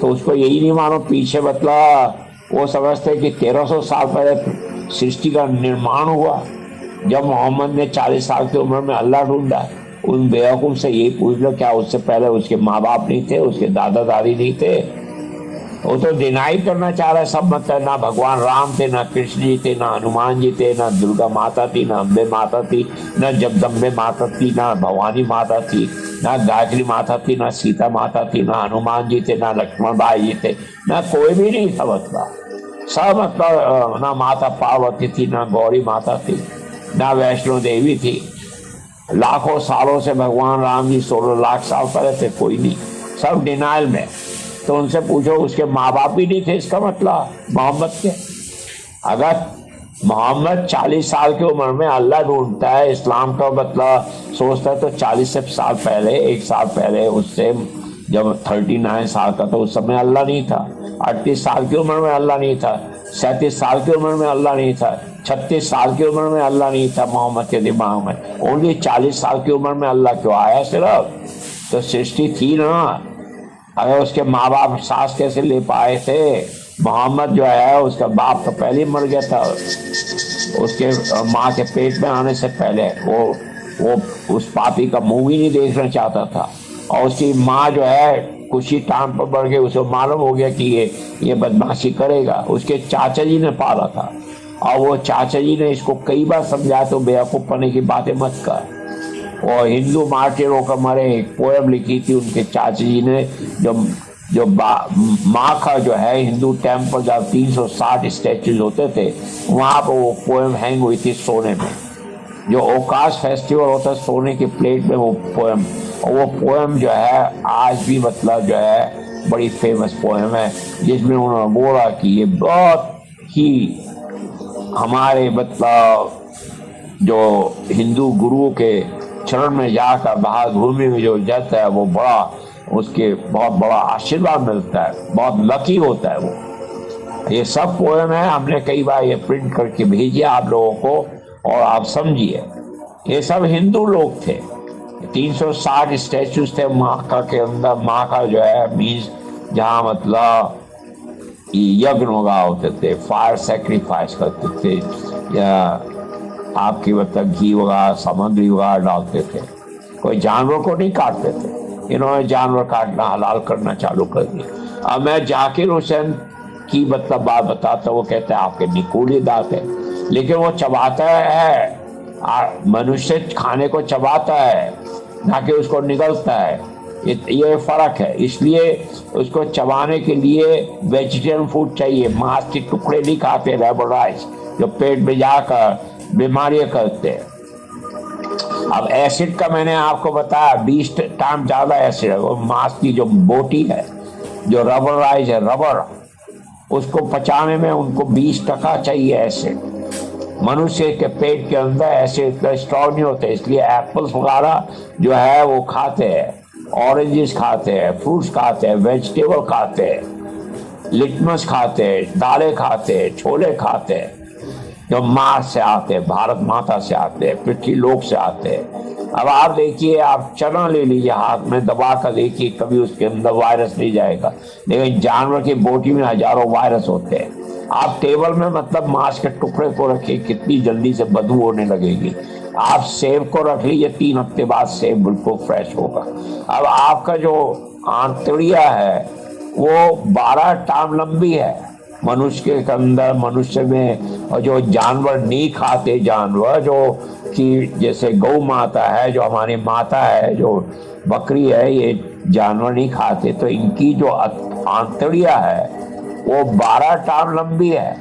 तो उसको यही नहीं मालूम पीछे। मतलब वो समझते कि 1300 साल पहले सृष्टि का निर्माण हुआ। जब मोहम्मद ने 40 साल की उम्र में अल्लाह ढूंढा, उन बेवकूफ से यही पूछ लो क्या उससे पहले उसके माँ बाप नहीं थे, उसके दादा दादी नहीं थे? वो तो डिनाई करना चाह रहा है सब। मतलब ना भगवान राम थे, ना कृष्ण जी थे, ना हनुमान जी थे, ना दुर्गा माता थी, ना अम्बे माता थी, ना जगदम्बे माता थी, ना भवानी माता थी, ना गायत्री माता थी, ना सीता माता थी, ना हनुमान जी थे, ना लक्ष्मण भाई जी थे, ना कोई भी नहीं था। मतलब सब, मतलब ना माता पार्वती थी, ना गौरी माता थी, ना वैष्णो देवी थी। लाखों सालों से भगवान राम जी 16 लाख साल पहले थे, कोई नहीं, सब डिनाइल में। तो उनसे पूछो उसके माँ बाप भी नहीं थे, इसका मतलब मोहम्मद के। अगर मोहम्मद 40 साल की उम्र में अल्लाह ढूंढता है, इस्लाम का मतलब सोचता है, तो 40 साल पहले, 1 साल पहले उससे, जब 39 साल का, तो उस समय अल्लाह नहीं था। 38 साल की उम्र में अल्लाह नहीं था, 37 साल की उम्र में अल्लाह नहीं था, 36 साल की उम्र में अल्लाह नहीं था मोहम्मद के दिमाग में। ओनली 40 साल की उम्र में अल्लाह क्यों आया सिर्फ? तो सृष्टि थी ना। अगर उसके माँ बाप सांस कैसे ले पाए थे? मोहम्मद जो है उसका बाप तो पहले ही मर गया था, उसके माँ के पेट में आने से पहले। वो उस पापी का मुंह ही नहीं देखना चाहता था। और उसकी माँ जो है कुछ ही टाइम पर बढ़ गई, उसे मालूम हो गया कि ये बदमाशी करेगा। उसके चाचा जी ने पाला था और वो चाचा जी ने इसको कई बार समझाया, तो बेवकूफ पने की बातें मत कर। और हिंदू मार्टिरों का मारे एक पोएम लिखी थी उनके चाचा जी ने, जो माँ का जो है हिंदू टेम्पल जहाँ 360 स्टैचूज होते थे, वहां पर वो पोएम हैंग हुई थी सोने में। जो ओकाश फेस्टिवल होता है, सोने की प्लेट में वो पोएम, और वो पोएम जो है आज भी मतलब जो है बड़ी फेमस पोएम है जिसमें उन्होंने बोला कि ये बहुत ही हमारे मतलब जो हिंदू गुरुओं के चरण में जाकर बाहर भूमि में जो जाता है वो बड़ा उसके बहुत बड़ा आशीर्वाद मिलता है, बहुत लकी होता है वो। ये सब पोएम है, हमने कई बार ये प्रिंट करके भेजिए आप लोगों को और आप समझिए। ये सब हिंदू लोग थे। 360 स्टैचूज थे माँ के अंदर। माँ का जो है मीन्स जहाँ मतलब यज्ञ वगैरह होते थे, फायर सेक्रीफाइस करते थे, या आपकी मतलब घी वगैरह सामग्री वगैरह डालते थे। कोई जानवर को नहीं काटते थे। इन्होंने जानवर काटना हलाल करना चालू कर दिया। अब मैं जाकिर हुसैन की मतलब बात बताता, वो कहते हैं आपके निकूली दांत है, लेकिन वो चबाता है, मनुष्य खाने को चबाता है ना कि उसको निगलता है। ये फर्क है। इसलिए उसको चबाने के लिए वेजिटेरियन फूड चाहिए। मांस के टुकड़े नहीं खाते रैबोराइज, जो पेट में जाकर बीमारियां करते हैं। अब एसिड का मैंने आपको बताया 20 टाइम ज्यादा एसिड है। वो मांस की जो बोटी है, जो रबराइज है, रबर, उसको पचाने में उनको 20% चाहिए एसिड। मनुष्य के पेट के अंदर एसिड का स्टोर नहीं होते, इसलिए एप्पल्स वगैरह जो है वो खाते हैं, ऑरेंजेस खाते हैं, फ्रूट्स खाते हैं, वेजिटेबल खाते हैं, लिटमस खाते हैं, दालें खाते हैं, छोले खाते हैं, जो माँ से आते हैं, भारत माता से आते हैं, पृथ्वी लोक से आते हैं। अब आप देखिए, आप चना ले लीजिए, हाथ में दबा कर देखिए, कभी उसके अंदर वायरस नहीं जाएगा। लेकिन जानवर की बोटी में हजारों वायरस होते हैं। आप टेबल में मतलब मांस के टुकड़े को रखिए, कितनी जल्दी से बदबू होने लगेगी। आप सेब को रख लीजिए, 3 हफ्ते बाद सेब बिल्कुल फ्रेश होगा। अब आपका जो आंतड़िया है वो 12 टाइम लंबी है मनुष्य के अंदर, मनुष्य में। और जो जानवर नहीं खाते, जानवर जो कि जैसे गौ माता है, जो हमारी माता है, जो बकरी है, ये जानवर नहीं खाते, तो इनकी जो आंतड़िया है वो 12 टाइम लंबी है।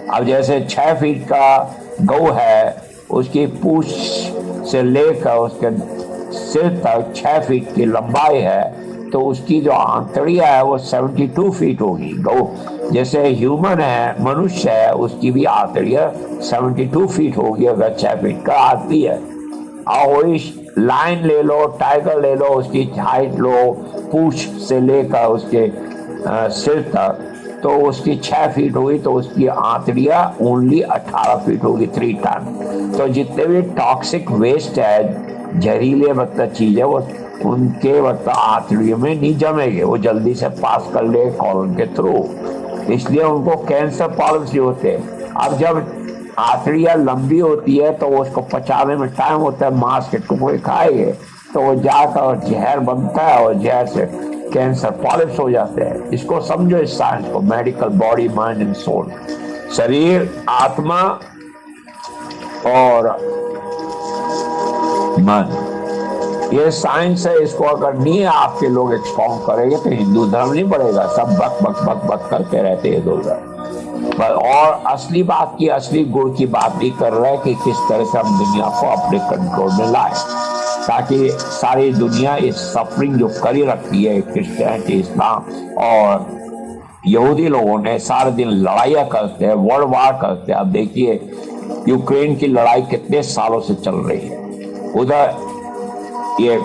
अब जैसे 6 फीट का गौ है, उसकी पूंछ से लेकर उसके सिर तक 6 फीट की लंबाई है, तो उसकी जो आंतड़िया है वो 72 फीट होगी। गौ जैसे ह्यूमन है, मनुष्य है, उसकी भी आंतड़िया 72 फीट होगी अगर 6 फीट का आती है। और लाइन ले लो, टाइगर ले लो, उसकी हाइट लो, पूंछ से लेकर उसके सिर तक, तो उसकी 6 फीट होगी, तो उसकी आंतड़िया ओनली 18 फीट होगी, 3 टन। तो जितने भी टॉक्सिक वेस्ट है, जहरीले मतलब चीज है, वो उनके मतलब आंतड़ियों में नहीं जमेंगे, वो जल्दी से पास कर ले कॉलन के थ्रू, इसलिए उनको कैंसर प्रॉब्लम्स होते हैं। अब जब आंतड़िया लंबी होती है तो उसको पचाने में टाइम होता है, मांस के टुकड़े खाएंगे तो वो जाकर जहर बनता है और जहर से कैंसर पॉलिप्स हो जाते हैं। इसको समझो, इस साइंस को, medical, body, mind and soul, शरीर, आत्मा और मन, ये साइंस है। इसको अगर नहीं आपके लोग एक्सपाउंड करेंगे तो हिंदू धर्म नहीं बढ़ेगा। सब बक बक बक बक करते रहते हैं इधर उधर, और असली बात की, असली गुण की बात नहीं कर रहे कि किस तरह से हम दुनिया को अपने कंट्रोल में लाए, ताकि सारी दुनिया इस सफरिंग जो करी रखी है क्रिश्चियनिटी, इस्लाम और यहूदी लोगों ने, सारे दिन लड़ाइयाँ करते हैं, वर्ल्ड वार करते हैं। अब देखिए यूक्रेन की लड़ाई कितने सालों से चल रही है, उधर ये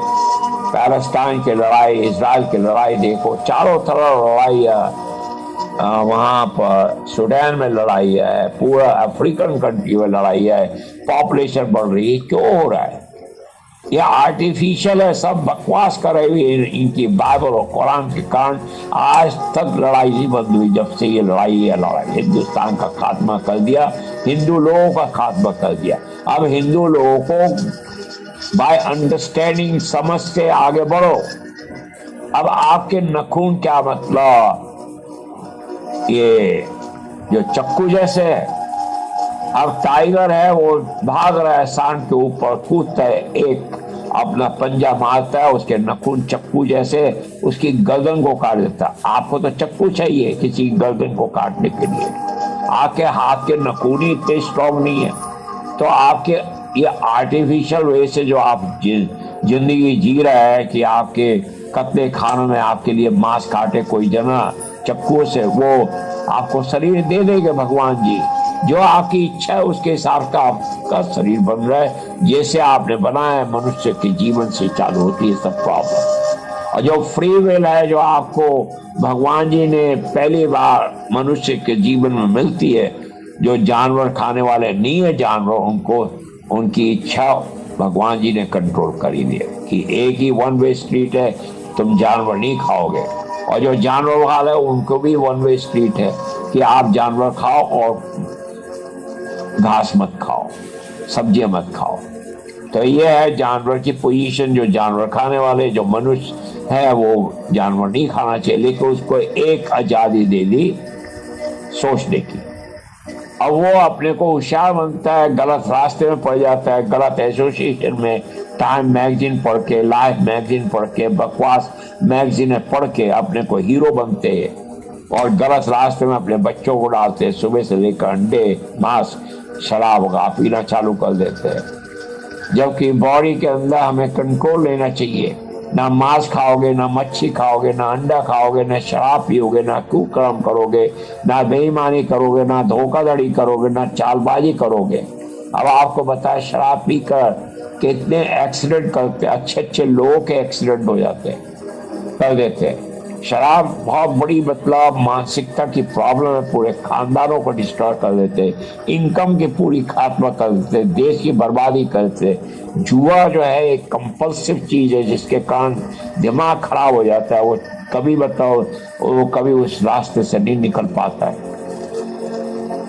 पैलेस्टाइन की लड़ाई, इजराइल की लड़ाई, देखो चारों तरफ लड़ाई है। वहां पर सूडान में लड़ाई है, पूरा अफ्रीकन कंट्री में लड़ाई है, पॉपुलेशन बढ़ रही है। क्यों हो रहा है? यह आर्टिफिशियल है, सब बकवास कर रही है इनकी बाइबल और कुरान के कारण। आज तक लड़ाई नहीं बंद हुई जब से ये लड़ाई है। लड़ाई हिंदुस्तान का खात्मा कर दिया, हिंदू लोगों का खात्मा कर दिया। अब हिंदू लोगों को बाय अंडरस्टैंडिंग, समझ से आगे बढ़ो। अब आपके नखून क्या मतलब, ये जो चक्कू जैसे है, अब टाइगर है वो भाग रहा है, सांड के ऊपर कूदता है, एक अपना पंजा मारता है, उसके नखून चक्कू जैसे उसकी गर्दन को काट देता। आपको तो चक्कू चाहिए किसी गर्दन को काटने के लिए, आपके हाथ के नखून ही इतने स्ट्रॉन्ग नहीं है। तो आपके ये आर्टिफिशियल वे से जो आप जिंदगी जी रहे हैं कि आपके कत्ले खानों में आपके लिए मांस काटे कोई जना चक्कू से, वो आपको शरीर दे देंगे भगवान जी। जो आपकी इच्छा है उसके हिसाब का आपका शरीर बन रहा है, जैसे आपने बनाया है। मनुष्य के जीवन से चालू होती है सब प्रॉब्लम। और जो फ्री विल है, जो आपको भगवान जी ने पहली बार मनुष्य के जीवन में मिलती है, जो जानवर खाने वाले नहीं है जानवर, उनको उनकी इच्छा भगवान जी ने कंट्रोल कर ही दिया कि एक ही वन वे स्ट्रीट है, तुम जानवर नहीं खाओगे। और जो जानवर वाले उनको भी वन वे स्ट्रीट है कि आप जानवर खाओ और घास मत खाओ, सब्जियां मत खाओ। तो ये है जानवर की पोजीशन। जो जानवर खाने वाले, जो मनुष्य है वो जानवर नहीं खाना चाहिए, लेकिन उसको एक आजादी दे दी सोचने की। अब वो अपने को होशियार बनता है, गलत रास्ते में पड़ जाता है, गलत एसोसिएशन में टाइम मैगजीन पढ़ के, लाइफ मैगजीन पढ़ के, बकवास मैगजीन पढ़ के अपने को हीरो बनते हैं और गलत रास्ते में अपने बच्चों को डालते हैं। सुबह से लेकर अंडे, मांस, शराब पीना चालू कर देते हैं। जबकि बॉडी के अंदर हमें कंट्रोल लेना चाहिए। ना मांस खाओगे, ना मच्छी खाओगे, ना अंडा खाओगे, ना शराब पियोगे, ना कुकर्म करोगे, ना बेईमानी करोगे, ना धोखाधड़ी करोगे, ना चालबाजी करोगे। अब आपको बताया शराब पीकर कितने एक्सीडेंट करते, अच्छे अच्छे लोगों के एक्सीडेंट हो जाते हैं, कर देते हैं। शराब बहुत बड़ी मतलब मानसिकता की प्रॉब्लम है, पूरे खानदानों को डिस्ट्रॉय कर देते, इनकम की पूरी खात्मा कर देते, देश की बर्बादी करते। जुआ जो है एक कंपल्सिव चीज है जिसके कारण दिमाग खराब हो जाता है। वो कभी बताओ, वो कभी उस रास्ते से नहीं निकल पाता है।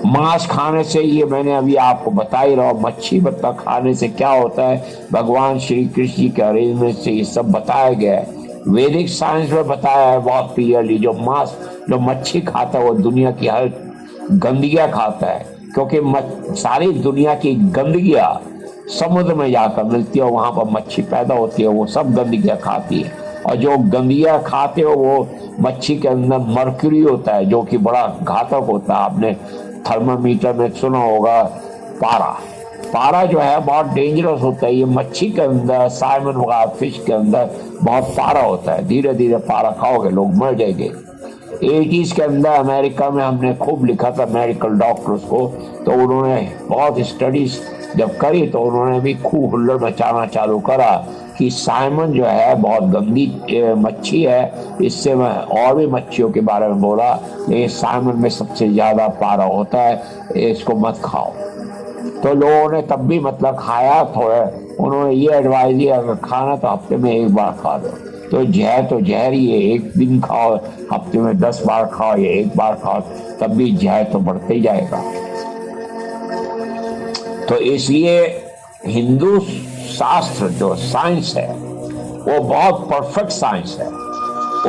मांस खाने से, ये मैंने अभी आपको बता ही रहा, मच्छी बत्ता खाने से क्या होता है, भगवान श्री कृष्ण जी के अरेंजमेंट से ये सब बताया गया है। वैदिक साइंस में बताया है बहुत क्लियरली। जो मच्छी खाता है वो दुनिया की हर गंदगियां खाता है, क्योंकि सारी दुनिया की गंदगियां समुद्र में जाकर मिलती है, वहां पर मच्छी पैदा होती है, वो सब गंदगियां खाती है। और जो गंदगियां खाते हो वो मच्छी के अंदर मर्क्यूरी होता है, जो कि बड़ा घातक होता है। आपने थर्मामीटर में सुना होगा पारा जो है बहुत डेंजरस होता है। ये मच्छी के अंदर, साइमन वगैरह फिश के अंदर बहुत पारा होता है। धीरे धीरे पारा खाओगे लोग मर जाएंगे। 80s के अंदर अमेरिका में हमने खूब लिखा था मेडिकल डॉक्टर्स को, तो उन्होंने बहुत स्टडीज जब करी तो उन्होंने भी खूब हुल्लड़ मचाना चालू करा कि साइमन जो है बहुत गंदी मच्छी है। इससे मैं और भी मच्छियों के बारे में बोला, लेकिन साइमन में सबसे ज्यादा पारा होता है, इसको मत खाओ। तो लोगों ने तब भी मतलब खाया थोड़ा। उन्होंने ये एडवाइस दिया, अगर खाना तो हफ्ते में एक बार खा दो। तो जहर ही है, एक दिन खाओ, हफ्ते में 10 बार खाओ या एक बार खाओ, तब भी जहर तो बढ़ते ही जाएगा। तो इसलिए हिंदू शास्त्र जो साइंस है वो बहुत परफेक्ट साइंस है।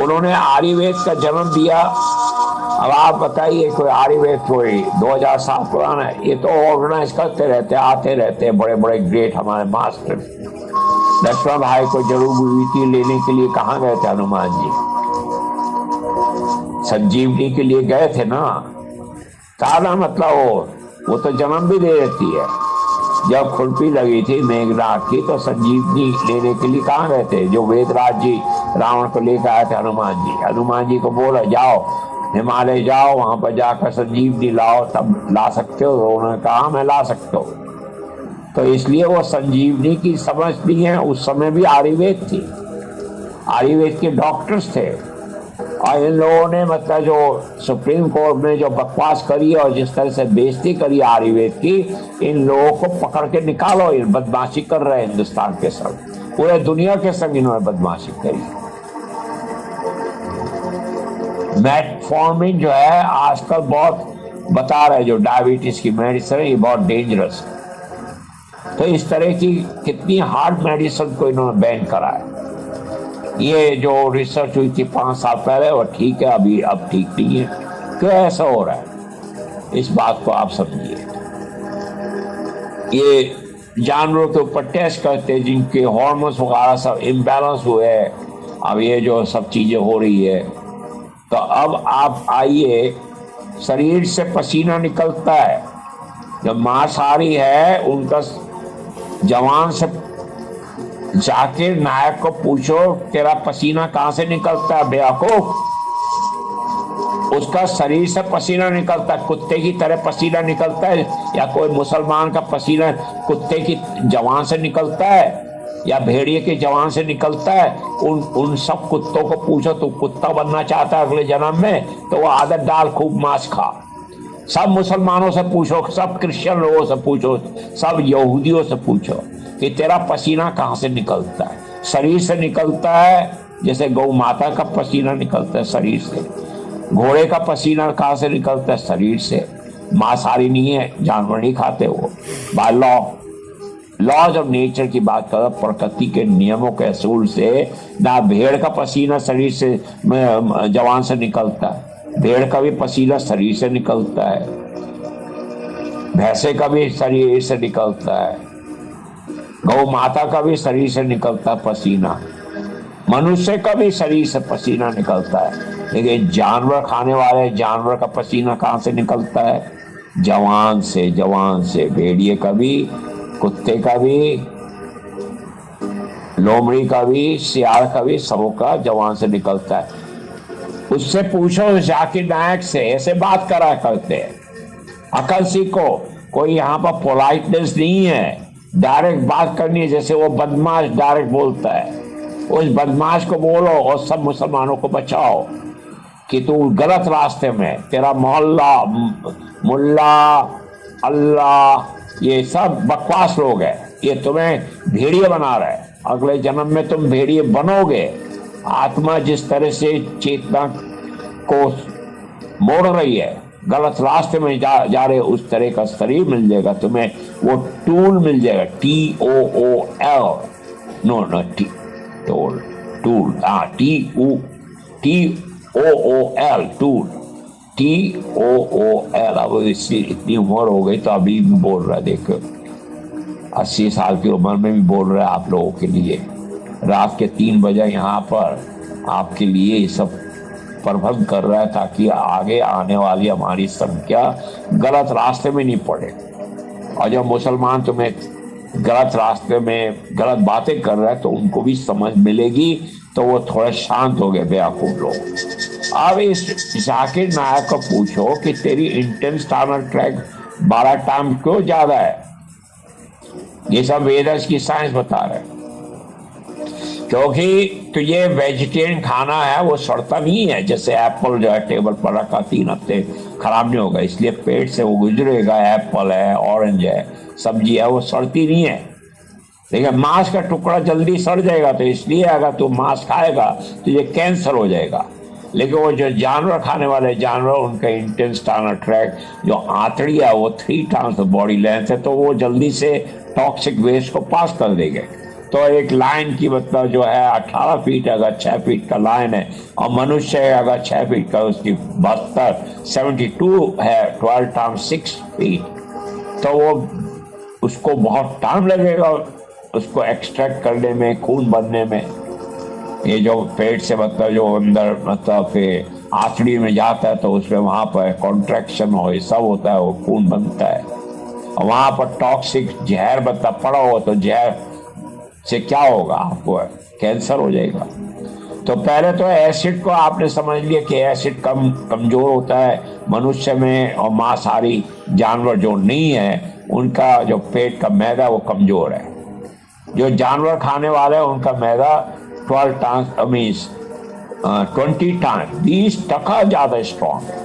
उन्होंने आयुर्वेद का जन्म दिया। अब आप बताइए, कोई आयुर्वेद कोई 2000 साल पुराना है, ये तो ऑर्गेनाइज करते रहते, आते रहते बड़े बड़े ग्रेट हमारे मास्टर। लक्ष्मण भाई को जड़ी लेने के लिए कहाँ गए थे हनुमान जी? संजीवनी के लिए गए थे ना। सारा मतलब वो तो जन्म भी दे देती है। जब खुरपी लगी थी मेघनाथ की, तो संजीवनी लेने के लिए कहाँ गए थे? जो वेदराज जी रावण को लेकर आए थे हनुमान जी को बोला जाओ हिमालय जाओ, वहां पर जाकर संजीवनी लाओ, तब ला सकते हो। उन्होंने कहा मैं ला सकता हूँ। तो इसलिए वो संजीवनी की समझ नहीं है। उस समय भी आयुर्वेद थी, आयुर्वेद के डॉक्टर्स थे। और इन लोगों ने मतलब जो सुप्रीम कोर्ट में जो बकवास करी और जिस तरह से बेइज्जती करी आयुर्वेद की, इन लोगों को पकड़ के निकालो। ये बदमाशी कर रहे हैं हिंदुस्तान के संग, पूरे दुनिया के संग इन्होंने बदमाशी करी। मेटफॉर्मिन जो है आजकल बहुत बता रहे, जो डायबिटीज की मेडिसिन है, ये बहुत डेंजरस है। तो इस तरह की कितनी हार्ड मेडिसिन को इन्होंने बैन करा है। ये जो रिसर्च हुई थी 5 साल पहले वो ठीक है, अब ठीक नहीं है। क्यों ऐसा हो रहा है, इस बात को आप समझिए। ये जानवरों के ऊपर टेस्ट करते हैं जिनके हार्मोन्स वगैरह सब इम्बैलेंस हुए हैं। अब ये जो सब चीजें हो रही है, तो अब आप आइए, शरीर से पसीना निकलता है। जब मांसाहारी है उनका जवान से जाकिर नायक को पूछो तेरा पसीना कहां से निकलता है बेवकूफ। उसका शरीर से पसीना निकलता है, कुत्ते की तरह पसीना निकलता है, या कोई मुसलमान का पसीना कुत्ते की जवान से निकलता है या भेड़िए के जवान से निकलता है। उन सब कुत्तों को पूछो तू कुत्ता बनना चाहता है अगले जन्म में, तो वो आदत डाल खूब मांस खा। सब मुसलमानों से पूछो, सब क्रिश्चियन लोगों से पूछो, सब यहूदियों से पूछो कि तेरा पसीना कहां से निकलता है। शरीर से निकलता है, जैसे गौ माता का पसीना निकलता है शरीर से। घोड़े का पसीना कहां से निकलता है? शरीर से। मांसाहारी नहीं है, जानवर नहीं खाते वो। बाय लॉज ऑफ नेचर की बात करो, प्रकृति के नियमों के असूल से। ना भेड़ का पसीना शरीर से जवान से निकलता है, भेड़ का भी पसीना शरीर से निकलता है, भैंसे का भी शरीर से निकलता है, गौ माता का भी शरीर से निकलता है पसीना, मनुष्य का भी शरीर से पसीना निकलता है। लेकिन जानवर खाने वाले जानवर का पसीना कहां से निकलता है? जवान से। जवान से भेड़िए का भी, कुत्ते का भी, लोमड़ी का भी, सियार का भी, सबों का जवान से निकलता है। उससे पूछो जाकिर नायक से, ऐसे बात करा करते हैं। अकल सीखो, कोई यहाँ पर पोलाइटनेस नहीं है, डायरेक्ट बात करनी है। जैसे वो बदमाश डायरेक्ट बोलता है, उस बदमाश को बोलो और सब मुसलमानों को बचाओ कि तू गलत रास्ते में, तेरा मोहल्ला मुल्ला अल्लाह ये सब बकवास लोग हैं, ये तुम्हें भेड़िए बना रहे हैं। अगले जन्म में तुम भेड़िए बनोगे। आत्मा जिस तरह से चेतना को मोड़ रही है, गलत रास्ते में जा रहे, उस तरह का शरीर मिल जाएगा तुम्हें, वो टूल मिल जाएगा। TOOL, no T tool, tool, TOOL, tool, TOOL। अब इससे इतनी उम्र हो गई तो अभी भी बोल रहा है, देखो 80 साल की उम्र में भी बोल रहा है आप लोगों के लिए। रात के 3 बजे यहाँ पर आपके लिए सब प्रबंध कर रहा है ताकि आगे आने वाली हमारी संख्या गलत रास्ते में नहीं पड़े। और जब मुसलमान तुम्हें गलत रास्ते में गलत बातें कर रहा है तो उनको भी समझ मिलेगी, तो वो थोड़ा शांत हो गए बेवकूफ लोग। अब इस जाकिर नायक को पूछो कि तेरी इंटेंस टार्नर ट्रैक 12 टाइम क्यों ज्यादा है। ये सब वेदर्स की साइंस बता रहे हैं। क्योंकि तो ये वेजिटेरियन खाना है, वो सड़ता नहीं है। जैसे एप्पल जो है टेबल पर रखा 3 हफ्ते खराब नहीं होगा, इसलिए पेट से वो गुजरेगा। एप्पल है, ऑरेंज है, सब्जी है, वो सड़ती नहीं है। लेकिन मांस का टुकड़ा जल्दी सड़ जाएगा, तो इसलिए अगर तू मांस खाएगा तो ये कैंसर हो जाएगा। लेकिन वो जो जानवर खाने वाले जानवर, उनका इंटेंस टार्नर ट्रैक जो आंतड़ी है वो 3 टाइम्स बॉडी लेंथ है, तो वो जल्दी से टॉक्सिक वेस्ट को पास कर देंगे। तो एक लाइन की मतलब जो है 18 फीट, अगर 6 फीट का लाइन है, और मनुष्य अगर 6 फीट का, उसकी 72 है, 12 टाइम्स 6 फीट, तो वो उसको बहुत टाइम लगेगा उसको एक्सट्रैक्ट करने में, खून बनने में। ये जो पेट से मतलब जो अंदर मतलब फिर आंतड़ी में जाता है तो उसमें वहां पर कॉन्ट्रैक्शन हो, ये सब होता है, वो खून बनता है। और वहां पर टॉक्सिक जहर मतलब पड़ा हो तो जहर से क्या होगा, आपको कैंसर हो जाएगा। तो पहले तो एसिड को आपने समझ लिया कि एसिड कमजोर होता है मनुष्य में, और मांसाहारी जानवर जो नहीं है उनका जो पेट का मैदा वो कमजोर है। जो जानवर खाने वाले हैं उनका मैदा 20 टाइम्स 20% ज्यादा स्ट्रॉन्ग है।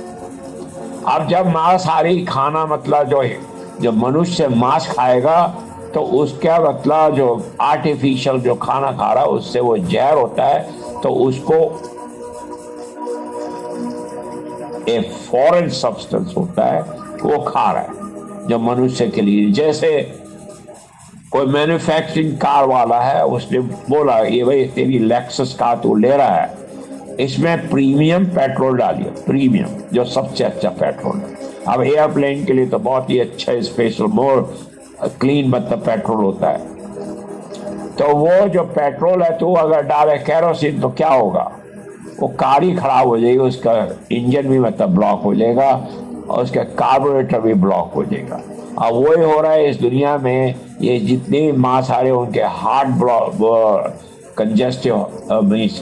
अब जब मांसाहारी खाना मतलब जो मनुष्य मांस खाएगा तो उसका मतलब जो आर्टिफिशियल जो खाना खा रहा है उससे वो जहर होता है, तो उसको एक फॉरेन सब्सटेंस होता है वो खा रहा है जो मनुष्य के लिए। जैसे कोई मैन्युफैक्चरिंग कार वाला है, उसने बोला ये भाई तेरी लेक्सस कार तू ले रहा है, इसमें प्रीमियम पेट्रोल डालिए, प्रीमियम जो सबसे अच्छा पेट्रोल है। अब एयरप्लेन के लिए तो बहुत ही अच्छा स्पेशल मोर क्लीन मतलब पेट्रोल होता है। तो वो जो पेट्रोल है तो अगर डाले केरोसिन तो क्या होगा, वो कार ही खराब हो जाएगी, उसका इंजन भी मतलब ब्लॉक हो जाएगा और उसका कार्बोरेटर भी ब्लॉक हो जाएगा। अब वही हो रहा है इस दुनिया में। ये जितने मांसाहारी उनके हार्ट कंजेस्टिव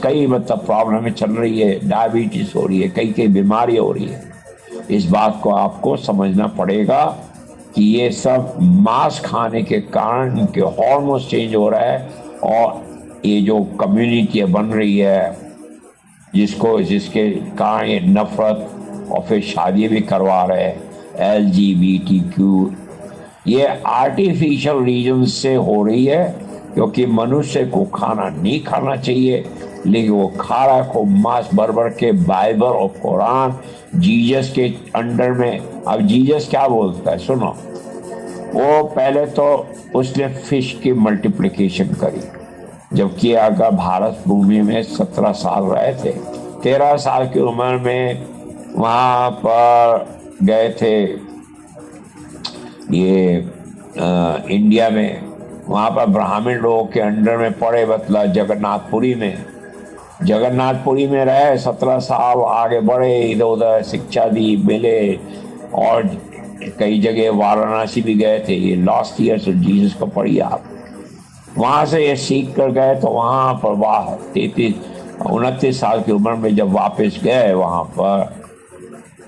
कई मतलब प्रॉब्लम चल रही है, डायबिटीज हो रही है, कई कई बीमारी हो रही है। इस बात को आपको समझना पड़ेगा कि ये सब मांस खाने के कारण इनके हार्मोन्स चेंज हो रहा है, और ये जो कम्युनिटी बन रही है जिसके कारण ये नफरत और फिर शादी भी करवा रहे हैं, LGBTQ, ये आर्टिफिशियल रीजन से हो रही है, क्योंकि मनुष्य को खाना नहीं खाना चाहिए, लेकिन वो खा रहा है खूब मांस भर के। बाइबल और कुरान जीसस के अंडर में। अब जीसस क्या बोलता है सुनो, वो पहले तो उसने फिश की मल्टीप्लिकेशन करी, जबकि अगर भारत भूमि में 17 साल रहे थे, 13 साल की उम्र में वहाँ पर गए थे ये इंडिया में, वहाँ पर ब्राह्मण लोगों के अंडर में पड़े, मतलब जगन्नाथपुरी में रहे 17 साल, आगे बढ़े, इधर उधर शिक्षा दी, मिले, और कई जगह वाराणसी भी गए थे। ये लास्ट ईयर से जीसस को पढ़िए आप, वहाँ से ये सीख कर गए। तो वहाँ पर 29 साल की उम्र में जब वापस गए वहाँ पर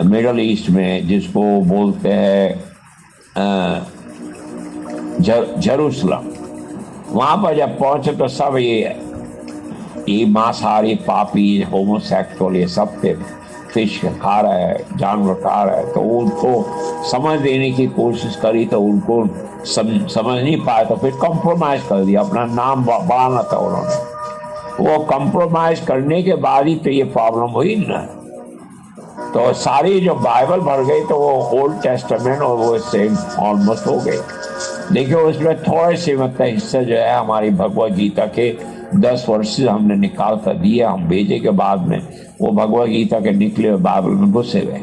मिडल ईस्ट में, जिसको बोलते हैं जेरूसलम, वहाँ पर जब पहुंचे तो सब ये मांसाहारी, पापी, होमोसेक्सुअल ये सब थे, फिश खा रहा है, जानवर खा रहा है। तो उनको समझ देने की कोशिश करी तो उनको समझ नहीं पाया, तो फिर कंप्रोमाइज कर दिया, अपना नाम बढ़ाना था उन्होंने। वो कंप्रोमाइज करने के बाद ही तो ये प्रॉब्लम हुई ना। तो सारी जो बाइबल भर गई तो वो ओल्ड टेस्टामेंट और वो सेम ऑलमोस्ट हो गए। देखिए उसमें थोड़े से मतलब हिस्से जो है हमारी भगवत गीता के 10 वर्ष से हमने निकाल कर दिए, हम भेजे के बाद में वो भगवत गीता के निकले हुए बाइबल में घुसे हुए।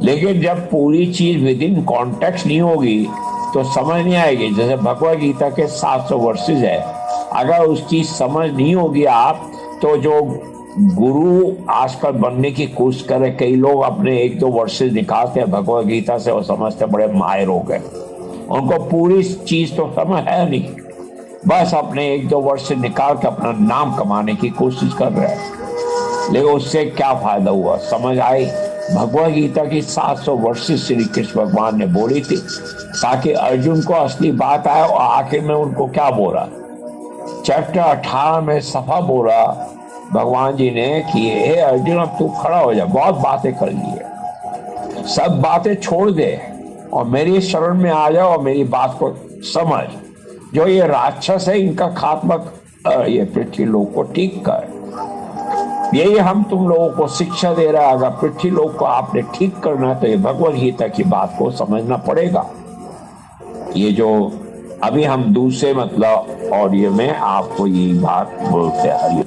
लेकिन जब पूरी चीज विद इन कॉन्टेक्स्ट नहीं होगी तो समझ नहीं आएगी। जैसे भगवत गीता के 700 वर्सेज है, अगर उसकी समझ नहीं होगी आप, तो जो गुरु आजकल बनने की कोशिश करे, कई लोग अपने 1-2 वर्सेज निकालते हैं भगवत गीता से और समझते बड़े माहिर हो गए, उनको पूरी चीज तो समझ है नहीं, बस अपने 1-2 वर्ष से निकाल के अपना नाम कमाने की कोशिश कर रहे हैं। लेकिन उससे क्या फायदा हुआ? समझ आई? भगवत गीता की 700 वर्ष श्री कृष्ण भगवान ने बोली थी ताकि अर्जुन को असली बात आए, और आखिर में उनको क्या बोला? चैप्टर 18 में सफा बोला भगवान जी ने कि हे अर्जुन, अब तू खड़ा हो जा, बहुत बातें कर ली है, सब बातें छोड़ दे और मेरी शरण में आ जाओ और मेरी बात को समझ। जो ये राक्षस है इनका खात्मा ये पृथ्वी लोक को ठीक कर। यही हम तुम लोगों को शिक्षा दे रहा है। अगर पृथ्वी लोक को आपने ठीक करना है तो ये भगवत गीता की बात को समझना पड़ेगा। ये जो अभी हम दूसरे मतलब ऑडियो में आपको ये बात बोलते हैं।